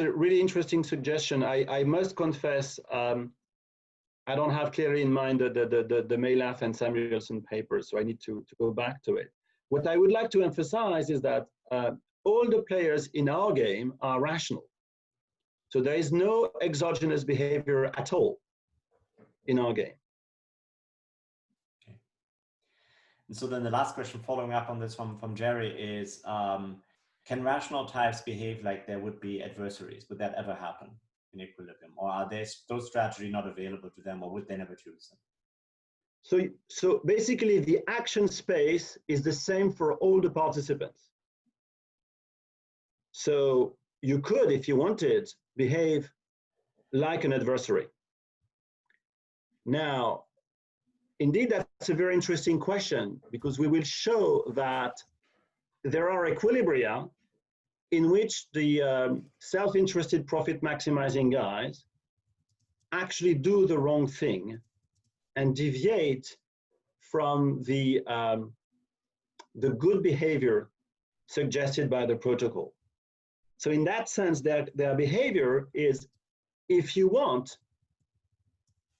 Speaker 2: a really interesting suggestion. I must confess, I don't have clearly in mind the Maillard and Samuelson papers, so I need to go back to it. What I would like to emphasize is that all the players in our game are rational. So there is no exogenous behavior at all in our game.
Speaker 1: Okay. And so then the last question following up on this from Jerry is, can rational types behave like there would be adversaries? Would that ever happen in equilibrium? Or are those strategies not available to them, or would they never choose them?
Speaker 2: So basically, the action space is the same for all the participants. So you could, if you wanted, behave like an adversary. Now, indeed, that's a very interesting question, because we will show that there are equilibria in which the self-interested profit-maximizing guys actually do the wrong thing and deviate from the good behavior suggested by the protocol. So in that sense, their behavior is, if you want,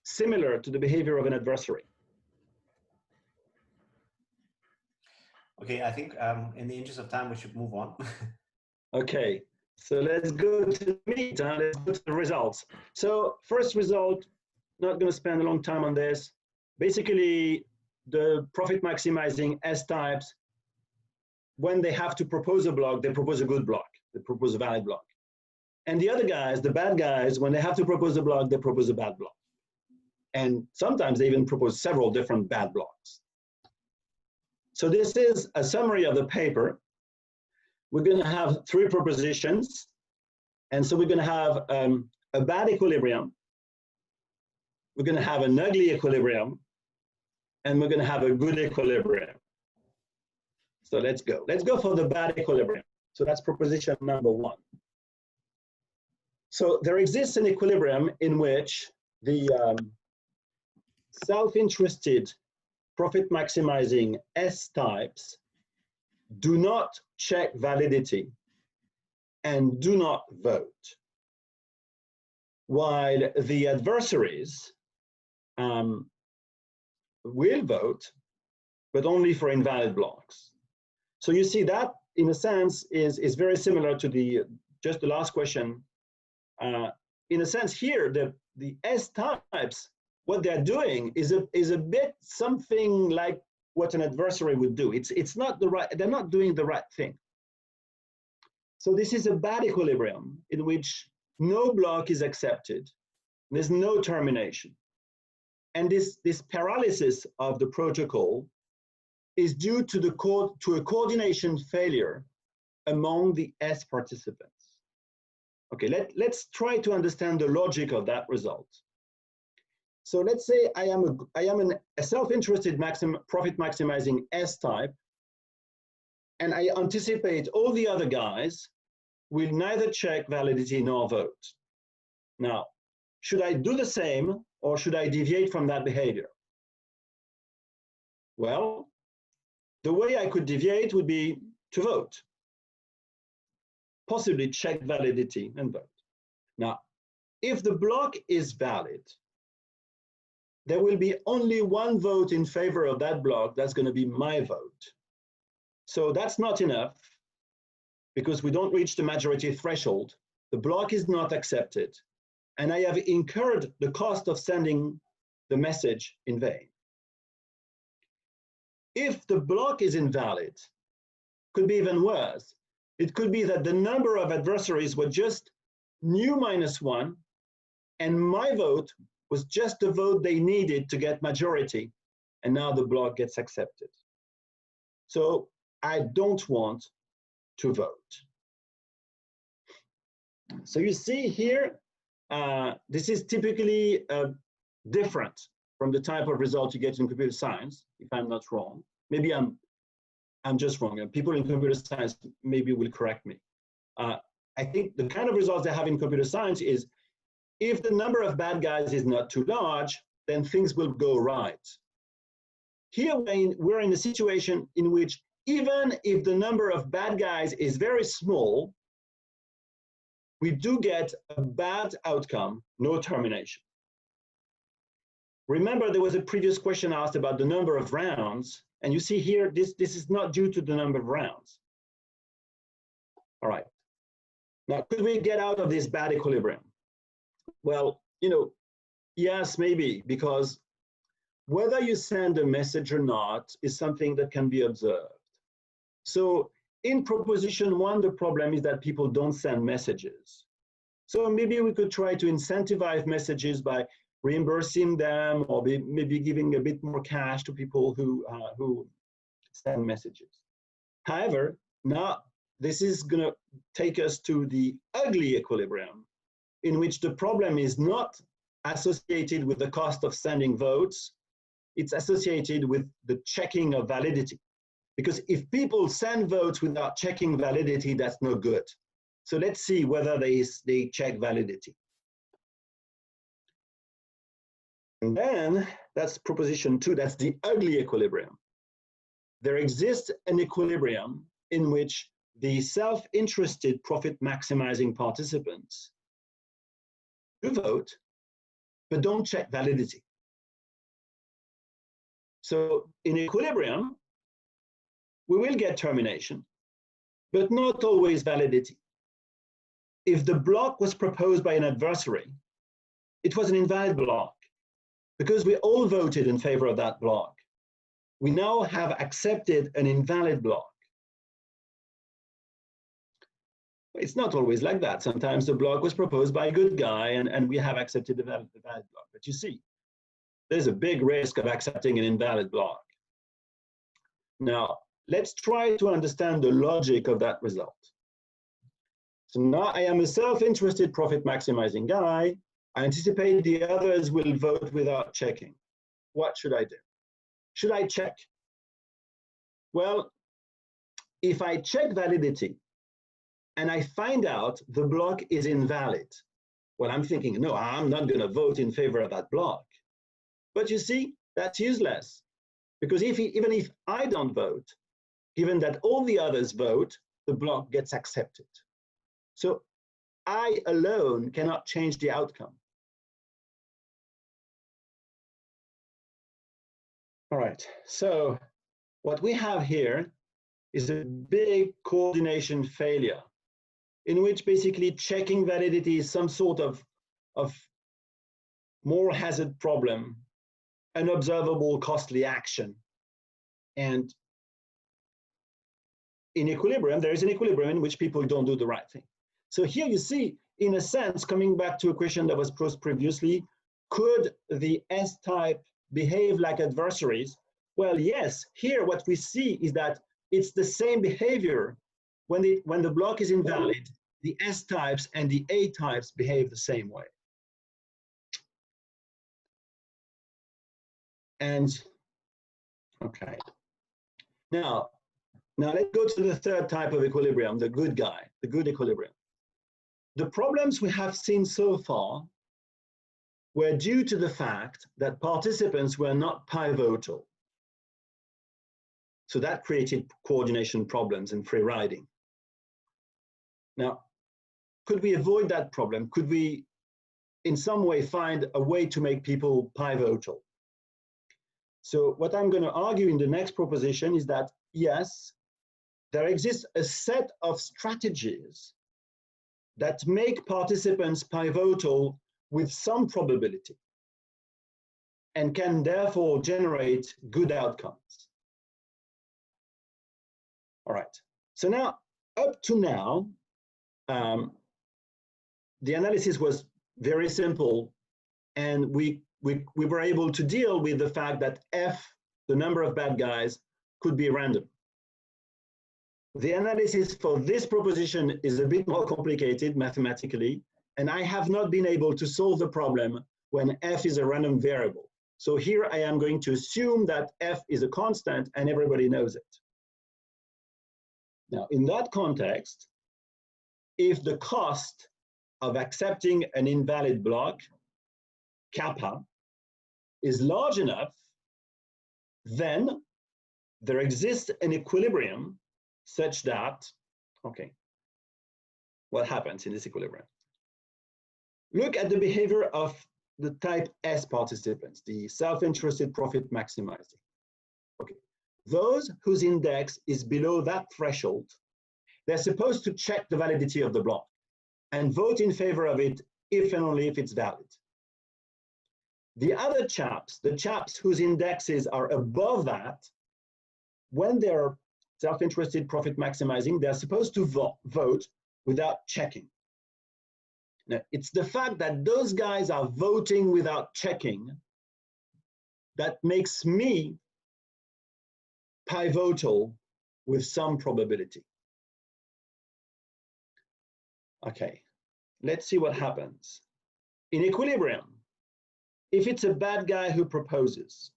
Speaker 2: similar to the behavior of an adversary.
Speaker 1: Okay, I think in the interest of time, we should move on.
Speaker 2: Okay, so let's go to the meat, let's go to the results. So first result, not going to spend a long time on this. Basically, the profit maximizing S types, when they have to propose a block, they propose a good block. They propose a valid block. And the other guys, the bad guys, when they have to propose a block, they propose a bad block. And sometimes they even propose several different bad blocks. So this is a summary of the paper. We're going to have 3 propositions. And so we're going to have a bad equilibrium. We're going to have an ugly equilibrium. And we're going to have a good equilibrium. So let's go. Let's go for the bad equilibrium. So that's proposition number 1. So there exists an equilibrium in which the self-interested profit-maximizing S types do not check validity and do not vote, while the adversaries will vote, but only for invalid blocks. So you see that, in a sense, is very similar to just the last question. In a sense, here, the S types, what they're doing is a bit something like what an adversary would do. It's not they're not doing the right thing. So this is a bad equilibrium in which no block is accepted. There's no termination. And this paralysis of the protocol is due to a coordination failure among the S participants. Okay, let's try to understand the logic of that result. So let's say I am a self-interested profit maximizing S type, and I anticipate all the other guys will neither check validity nor vote. Now, should I do the same, or should I deviate from that behavior? Well, the way I could deviate would be to vote, possibly check validity and vote. Now, if the block is valid, there will be only one vote in favor of that block. That's going to be my vote. So that's not enough because we don't reach the majority threshold. The block is not accepted, and I have incurred the cost of sending the message in vain. If the block is invalid, could be even worse. It could be that the number of adversaries were just new -1, and my vote was just the vote they needed to get majority, and now the block gets accepted. So I don't want to vote. So you see here, this is typically different from the type of result you get in computer science, if I'm not wrong. Maybe I'm just wrong. People in computer science maybe will correct me. I think the kind of results they have in computer science is if the number of bad guys is not too large, then things will go right. Here we're in a situation in which even if the number of bad guys is very small, we do get a bad outcome, no termination. Remember, there was a previous question asked about the number of rounds, and you see here, this is not due to the number of rounds. All right. Now, could we get out of this bad equilibrium? Well, yes, maybe, because whether you send a message or not is something that can be observed. So in proposition 1, the problem is that people don't send messages. So maybe we could try to incentivize messages by reimbursing them, or maybe giving a bit more cash to people who send messages. However, now this is going to take us to the ugly equilibrium, in which the problem is not associated with the cost of sending votes, it's associated with the checking of validity. Because if people send votes without checking validity, that's no good. So let's see whether they check validity. And then that's proposition 2, that's the ugly equilibrium. There exists an equilibrium in which the self-interested profit-maximizing participants do vote, but don't check validity. So in equilibrium, we will get termination, but not always validity. If the block was proposed by an adversary, it was an invalid block because we all voted in favor of that block. We now have accepted an invalid block. It's not always like that. Sometimes the block was proposed by a good guy and we have accepted the valid block. But you see, there's a big risk of accepting an invalid block. Now, let's try to understand the logic of that result. So now I am a self-interested profit-maximizing guy. I anticipate the others will vote without checking. What should I do? Should I check? Well, if I check validity and I find out the block is invalid, well, I'm thinking, no, I'm not going to vote in favor of that block. But you see, that's useless. Because even if I don't vote, given that all the others vote, the block gets accepted. So I alone cannot change the outcome. All right, so what we have here is a big coordination failure in which basically checking validity is some sort of moral hazard problem, an observable costly action. And in equilibrium, there is an equilibrium in which people don't do the right thing. So here you see, in a sense, coming back to a question that was posed previously, could the S-type behave like adversaries? Well, yes. Here what we see is that it's the same behavior. When the block is invalid, the S-types and the A-types behave the same way. And, okay. Now let's go to the third type of equilibrium, the good guy, the good equilibrium. The problems we have seen so far were due to the fact that participants were not pivotal. So that created coordination problems and free riding. Now, could we avoid that problem? Could we, in some way, find a way to make people pivotal? So what I'm going to argue in the next proposition is that, yes, there exists a set of strategies that make participants pivotal with some probability and can therefore generate good outcomes. All right, so now, up to now, the analysis was very simple, and we were able to deal with the fact that F, the number of bad guys, could be random. The analysis for this proposition is a bit more complicated mathematically, and I have not been able to solve the problem when F is a random variable. So here I am going to assume that F is a constant and everybody knows it. Now, in that context, if the cost of accepting an invalid block, kappa, is large enough, then there exists an equilibrium such that, okay, what happens in this equilibrium? Look at the behavior of the type S participants, the self-interested profit maximizing. Okay, those whose index is below that threshold, they're supposed to check the validity of the block and vote in favor of it if and only if it's valid. The other chaps, the chaps whose indexes are above that, when they're self-interested profit maximizing, they're supposed to vote without checking. Now, it's the fact that those guys are voting without checking that makes me pivotal with some probability. Okay, let's see what happens. In equilibrium, if it's a bad guy who proposes,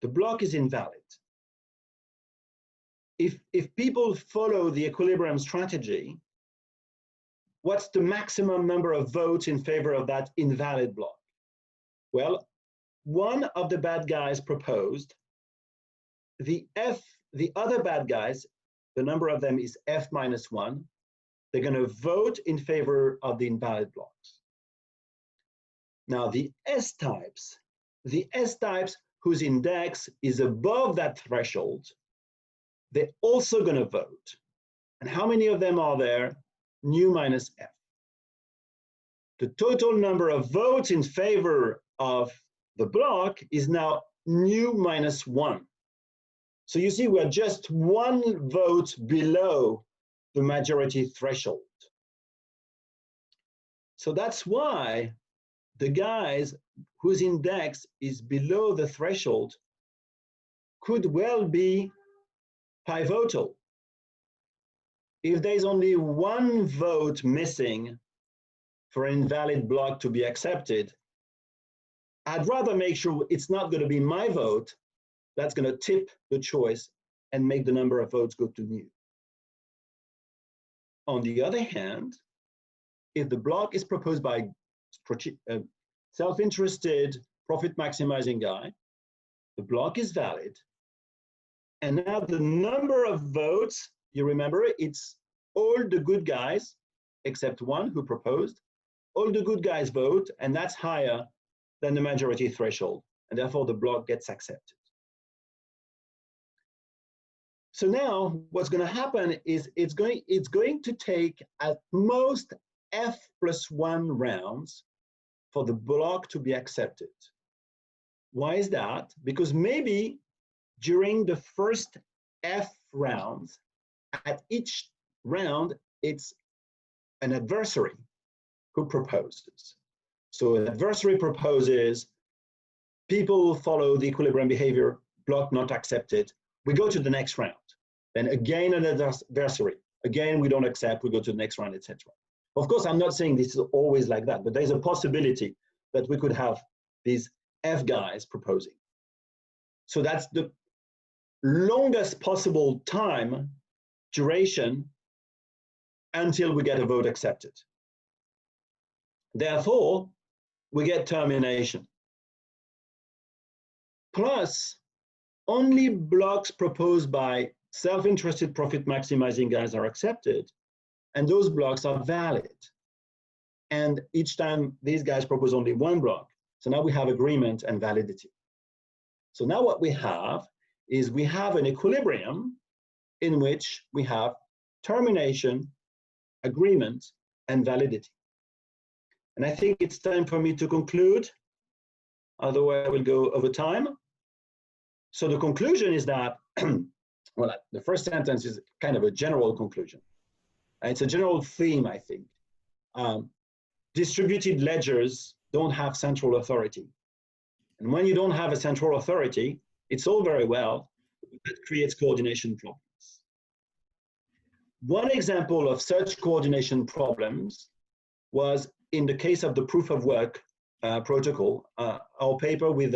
Speaker 2: the block is invalid. If people follow the equilibrium strategy, what's the maximum number of votes in favor of that invalid block? Well, one of the bad guys proposed, the other bad guys, the number of them is F minus 1, they're going to vote in favor of the invalid blocks. Now the S types whose index is above that threshold, they're also going to vote. And how many of them are there? Nu minus F. The total number of votes in favor of the block is now nu minus 1. So you see, we're just one vote below the majority threshold. So that's why the guys whose index is below the threshold could well be pivotal. If there's only one vote missing for an invalid block to be accepted, I'd rather make sure it's not going to be my vote that's going to tip the choice and make the number of votes go to nu. On the other hand, if the block is proposed by a self-interested profit maximizing guy, the block is valid, and now the number of votes, you remember, it's all the good guys except one who proposed, all the good guys vote, and that's higher than the majority threshold, and therefore the block gets accepted. So now what's going to happen is it's going to take at most F plus 1 rounds for the block to be accepted. Why is that? Because maybe during the first F rounds, at each round, it's an adversary who proposes. So an adversary proposes, people follow the equilibrium behavior, block not accepted, we go to the next round. Then again, an adversary. Again, we don't accept, we go to the next round, etc. Of course, I'm not saying this is always like that, but there's a possibility that we could have these F guys proposing. So that's the longest possible time duration until we get a vote accepted. Therefore, we get termination. Plus, only blocks proposed by self-interested profit maximizing guys are accepted, and those blocks are valid. And each time these guys propose only one block. So now we have agreement and validity. So now what we have is we have an equilibrium in which we have termination, agreement, and validity. And I think it's time for me to conclude, otherwise I will go over time. So the conclusion is that, well, the first sentence is kind of a general conclusion. It's a general theme, I think. Distributed ledgers don't have central authority. And when you don't have a central authority, it's all very well, that creates coordination problems. One example of such coordination problems was in the case of the proof of work protocol. Our paper with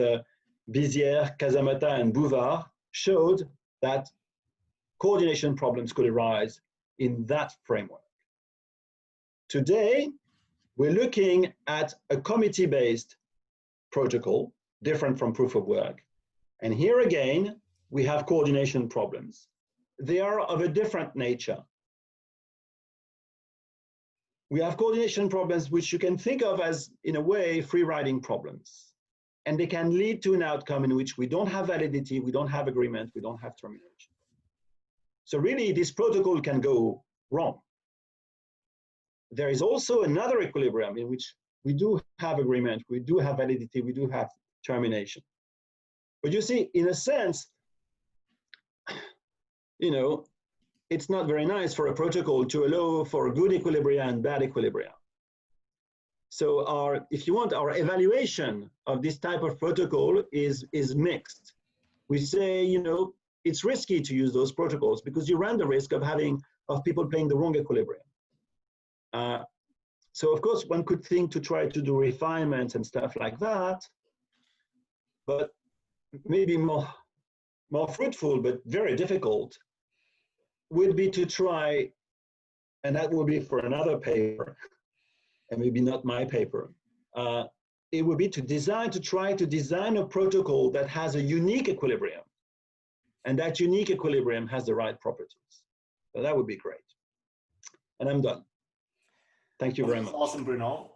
Speaker 2: Biais, Casamata, and Bouvard showed that coordination problems could arise in that framework. Today, we're looking at a committee-based protocol, different from proof of work. And here again, we have coordination problems. They are of a different nature. We have coordination problems which you can think of as, in a way, free-riding problems. And they can lead to an outcome in which we don't have validity, we don't have agreement, we don't have termination. So really, this protocol can go wrong. There is also another equilibrium in which we do have agreement, we do have validity, we do have termination. But you see, in a sense, you know, it's not very nice for a protocol to allow for good equilibria and bad equilibria. So if you want, our evaluation of this type of protocol is mixed. We say, you know, it's risky to use those protocols because you run the risk of people playing the wrong equilibrium. So of course, one could think to try to do refinements and stuff like that, but maybe more fruitful, but very difficult, would be to try, and that would be for another paper, and maybe not my paper. It would be to try to design a protocol that has a unique equilibrium, and that unique equilibrium has the right properties. So that would be great. And I'm done. Thank you very much.
Speaker 1: Awesome, Bruno.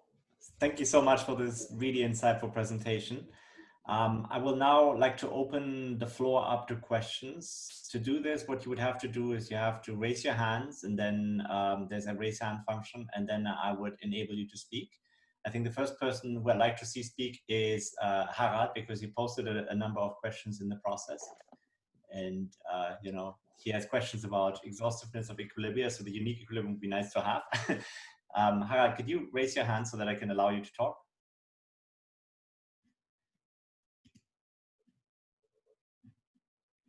Speaker 1: Thank you so much for this really insightful presentation. I will now like to open the floor up to questions. To do this, what you would have to do is you have to raise your hands, and then there's a raise hand function, and then I would enable you to speak. I think the first person who I'd like to see speak is Harald, because he posted a number of questions in the process. And, you know, he has questions about exhaustiveness of equilibria, so the unique equilibrium would be nice to have. Harald, could you raise your hand so that I can allow you to talk?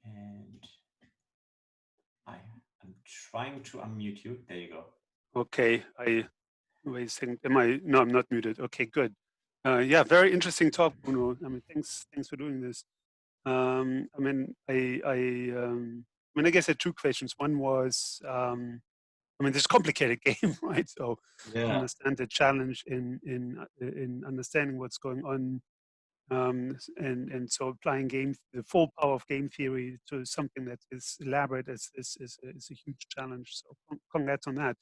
Speaker 1: And I am trying to unmute you. There you go.
Speaker 3: Okay, wait a second. No, I'm not muted. Okay, good. Yeah, very interesting talk, Bruno. I mean, thanks for doing this. I mean, I guess I had two questions. One was, I mean, this is a complicated game, right? So
Speaker 2: Yeah.
Speaker 3: I understand the challenge in understanding what's going on, and so applying the full power of game theory to something that is elaborate is a huge challenge. So congrats on that.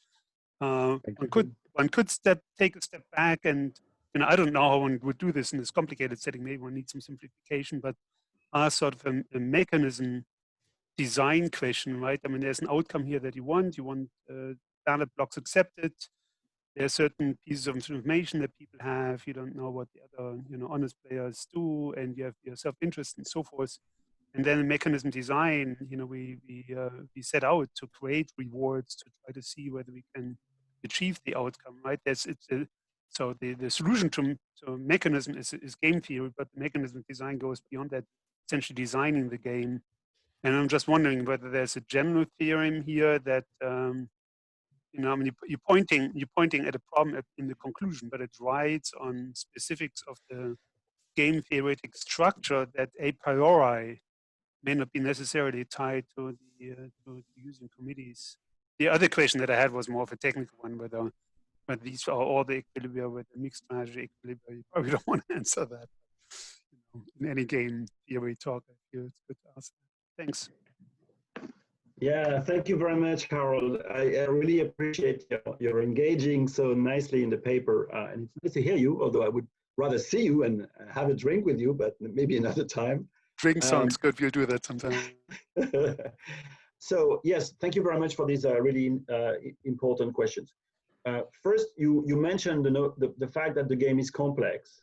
Speaker 3: One could take a step back, and you know, I don't know how one would do this in this complicated setting. Maybe one needs some simplification, but sort of a mechanism design question, right? I mean, there's an outcome here that you want valid blocks accepted. There are certain pieces of information that people have. You don't know what the other, you know, honest players do, and you have your self-interest and so forth. And then mechanism design, you know, we set out to create rewards to try to see whether we can achieve the outcome, right? So the solution to mechanism is game theory, but the mechanism design goes beyond that, essentially designing the game. And I'm just wondering whether there's a general theorem here that, you know, I mean, you're pointing at a problem in the conclusion, but it rides on specifics of the game theoretic structure that a priori may not be necessarily tied to using committees. The other question that I had was more of a technical one, whether these are all the equilibria with the mixed strategy equilibria. You probably don't want to answer that. in any game theory talk. I feel it's good to ask. Thanks.
Speaker 2: Yeah, thank you very much, Harold. I really appreciate your engaging so nicely in the paper. And it's nice to hear you, although I would rather see you and have a drink with you, but maybe another time.
Speaker 3: Drink sounds good. We'll do that sometime.
Speaker 2: So yes, thank you very much for these really important questions. First, you mentioned the fact that the game is complex.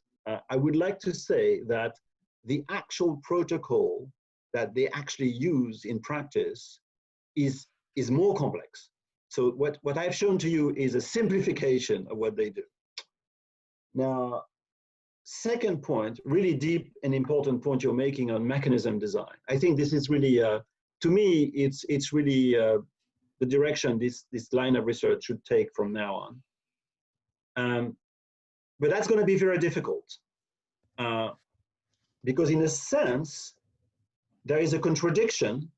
Speaker 2: I would like to say that the actual protocol that they actually use in practice is more complex. So what I've shown to you is a simplification of what they do. Now, second point, really deep and important point you're making on mechanism design. I think this is really, to me, it's really the direction this line of research should take from now on. But that's going to be very difficult because in a sense, there is a contradiction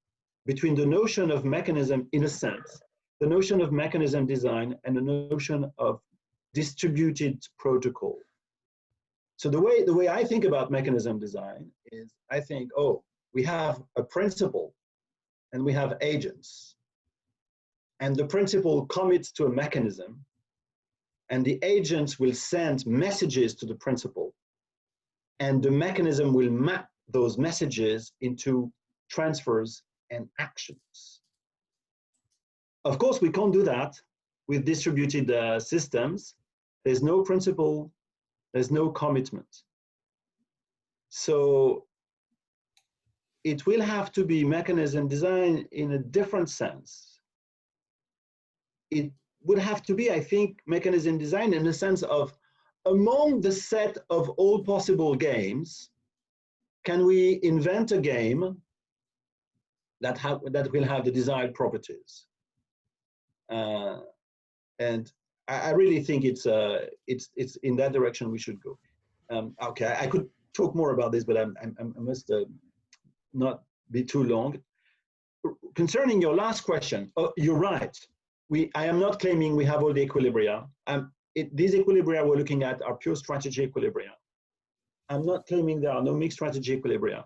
Speaker 2: between the notion of mechanism, in a sense, the notion of mechanism design and the notion of distributed protocol. So the way I think about mechanism design is I think, oh, we have a principle and we have agents. And the principle commits to a mechanism and the agents will send messages to the principle. And the mechanism will map those messages into transfers and actions. Of course, we can't do that with distributed systems. There's no principle, there's no commitment. So it will have to be mechanism design in a different sense. It would have to be, I think, mechanism design in the sense of among the set of all possible games, can we invent a game that will have the desired properties? And I really think it's in that direction we should go. Okay, I could talk more about this, but I must not be too long. Concerning your last question, you're right. I am not claiming we have all the equilibria. These equilibria we're looking at are pure strategy equilibria. I'm not claiming there are no mixed strategy equilibria.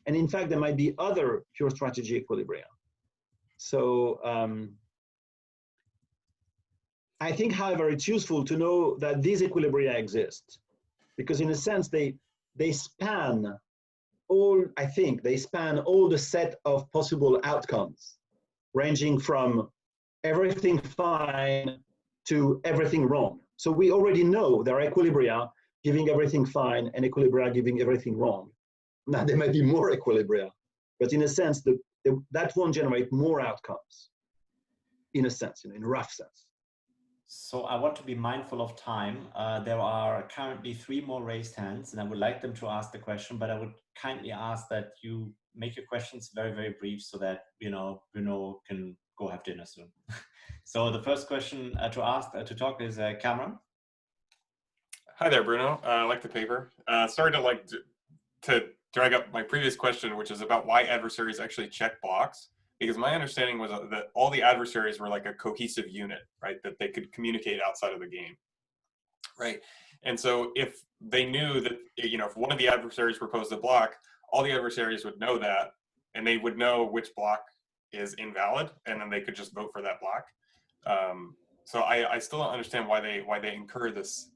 Speaker 2: And in fact, there might be other pure strategy equilibria. So I think, however, it's useful to know that these equilibria exist, because in a sense, they span all, I think, they span all the set of possible outcomes, ranging from everything fine to everything wrong. So we already know there are equilibria giving everything fine and equilibria giving everything wrong. Now, there might be more equilibria, but in a sense, that won't generate more outcomes, in a sense, in a rough sense.
Speaker 1: So I want to be mindful of time. There are currently 3 more raised hands, and I would like them to ask the question, but I would kindly ask that you make your questions very, very brief so that, Bruno can go have dinner soon. So the first question to talk is Cameron.
Speaker 4: Hi there, Bruno. I like the paper. Sorry to drag up my previous question, which is about why adversaries actually check blocks. Because my understanding was that all the adversaries were like a cohesive unit, right? That they could communicate outside of the game, right? And so if they knew that, if one of the adversaries proposed a block, all the adversaries would know that, and they would know which block is invalid, and then they could just vote for that block. So I still don't understand why they incur this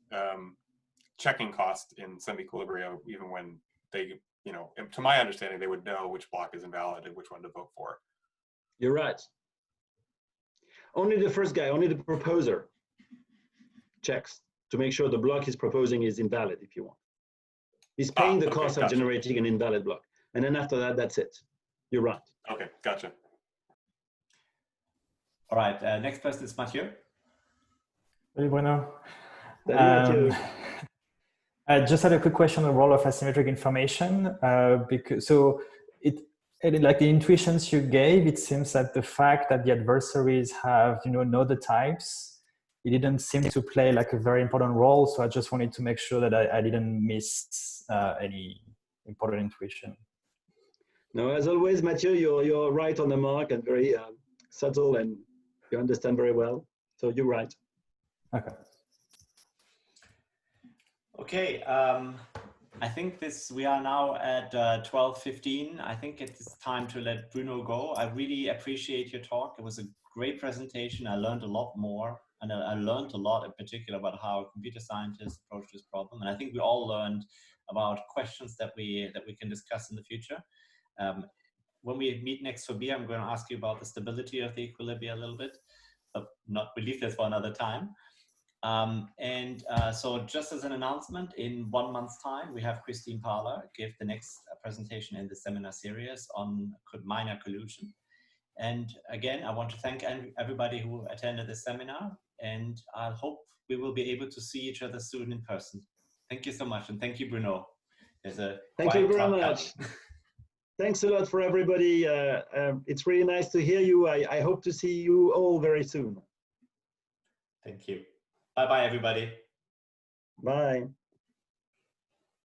Speaker 4: checking cost in semi-equilibria, even when they, to my understanding, they would know which block is invalid and which one to vote for.
Speaker 2: You're right. Only the first guy, only the proposer checks to make sure the block he's proposing is invalid, if you want. He's paying the cost of generating an invalid block. And then after that, that's it. You're right.
Speaker 4: Okay, gotcha.
Speaker 1: All right, next person is Mathieu.
Speaker 5: Hey, Bruno.
Speaker 2: I
Speaker 5: just had a quick question on the role of asymmetric information. Like the intuitions you gave, it seems that the fact that the adversaries have, know the types, it didn't seem to play like a very important role. So I just wanted to make sure that I didn't miss any important intuition.
Speaker 2: No, as always, Mathieu, you're right on the mark and very subtle, and you understand very well. So you're right.
Speaker 5: Okay.
Speaker 1: Okay. I think we are now at 12:15. I think it's time to let Bruno go. I really appreciate your talk. It was a great presentation. I learned a lot more, and I learned a lot in particular about how computer scientists approach this problem. And I think we all learned about questions that we can discuss in the future. When we meet next for beer, I'm going to ask you about the stability of the equilibria a little bit, but we'll leave this for another time. So just as an announcement, in 1 month's time, we have Christine Parler give the next presentation in the seminar series on minor collusion. And again, I want to thank everybody who attended this seminar, and I hope we will be able to see each other soon in person. Thank you so much, and thank you, Bruno.
Speaker 2: Thank you very much. Thanks a lot for everybody. It's really nice to hear you. I hope to see you all very soon.
Speaker 1: Thank you. Bye-bye, everybody.
Speaker 2: Bye.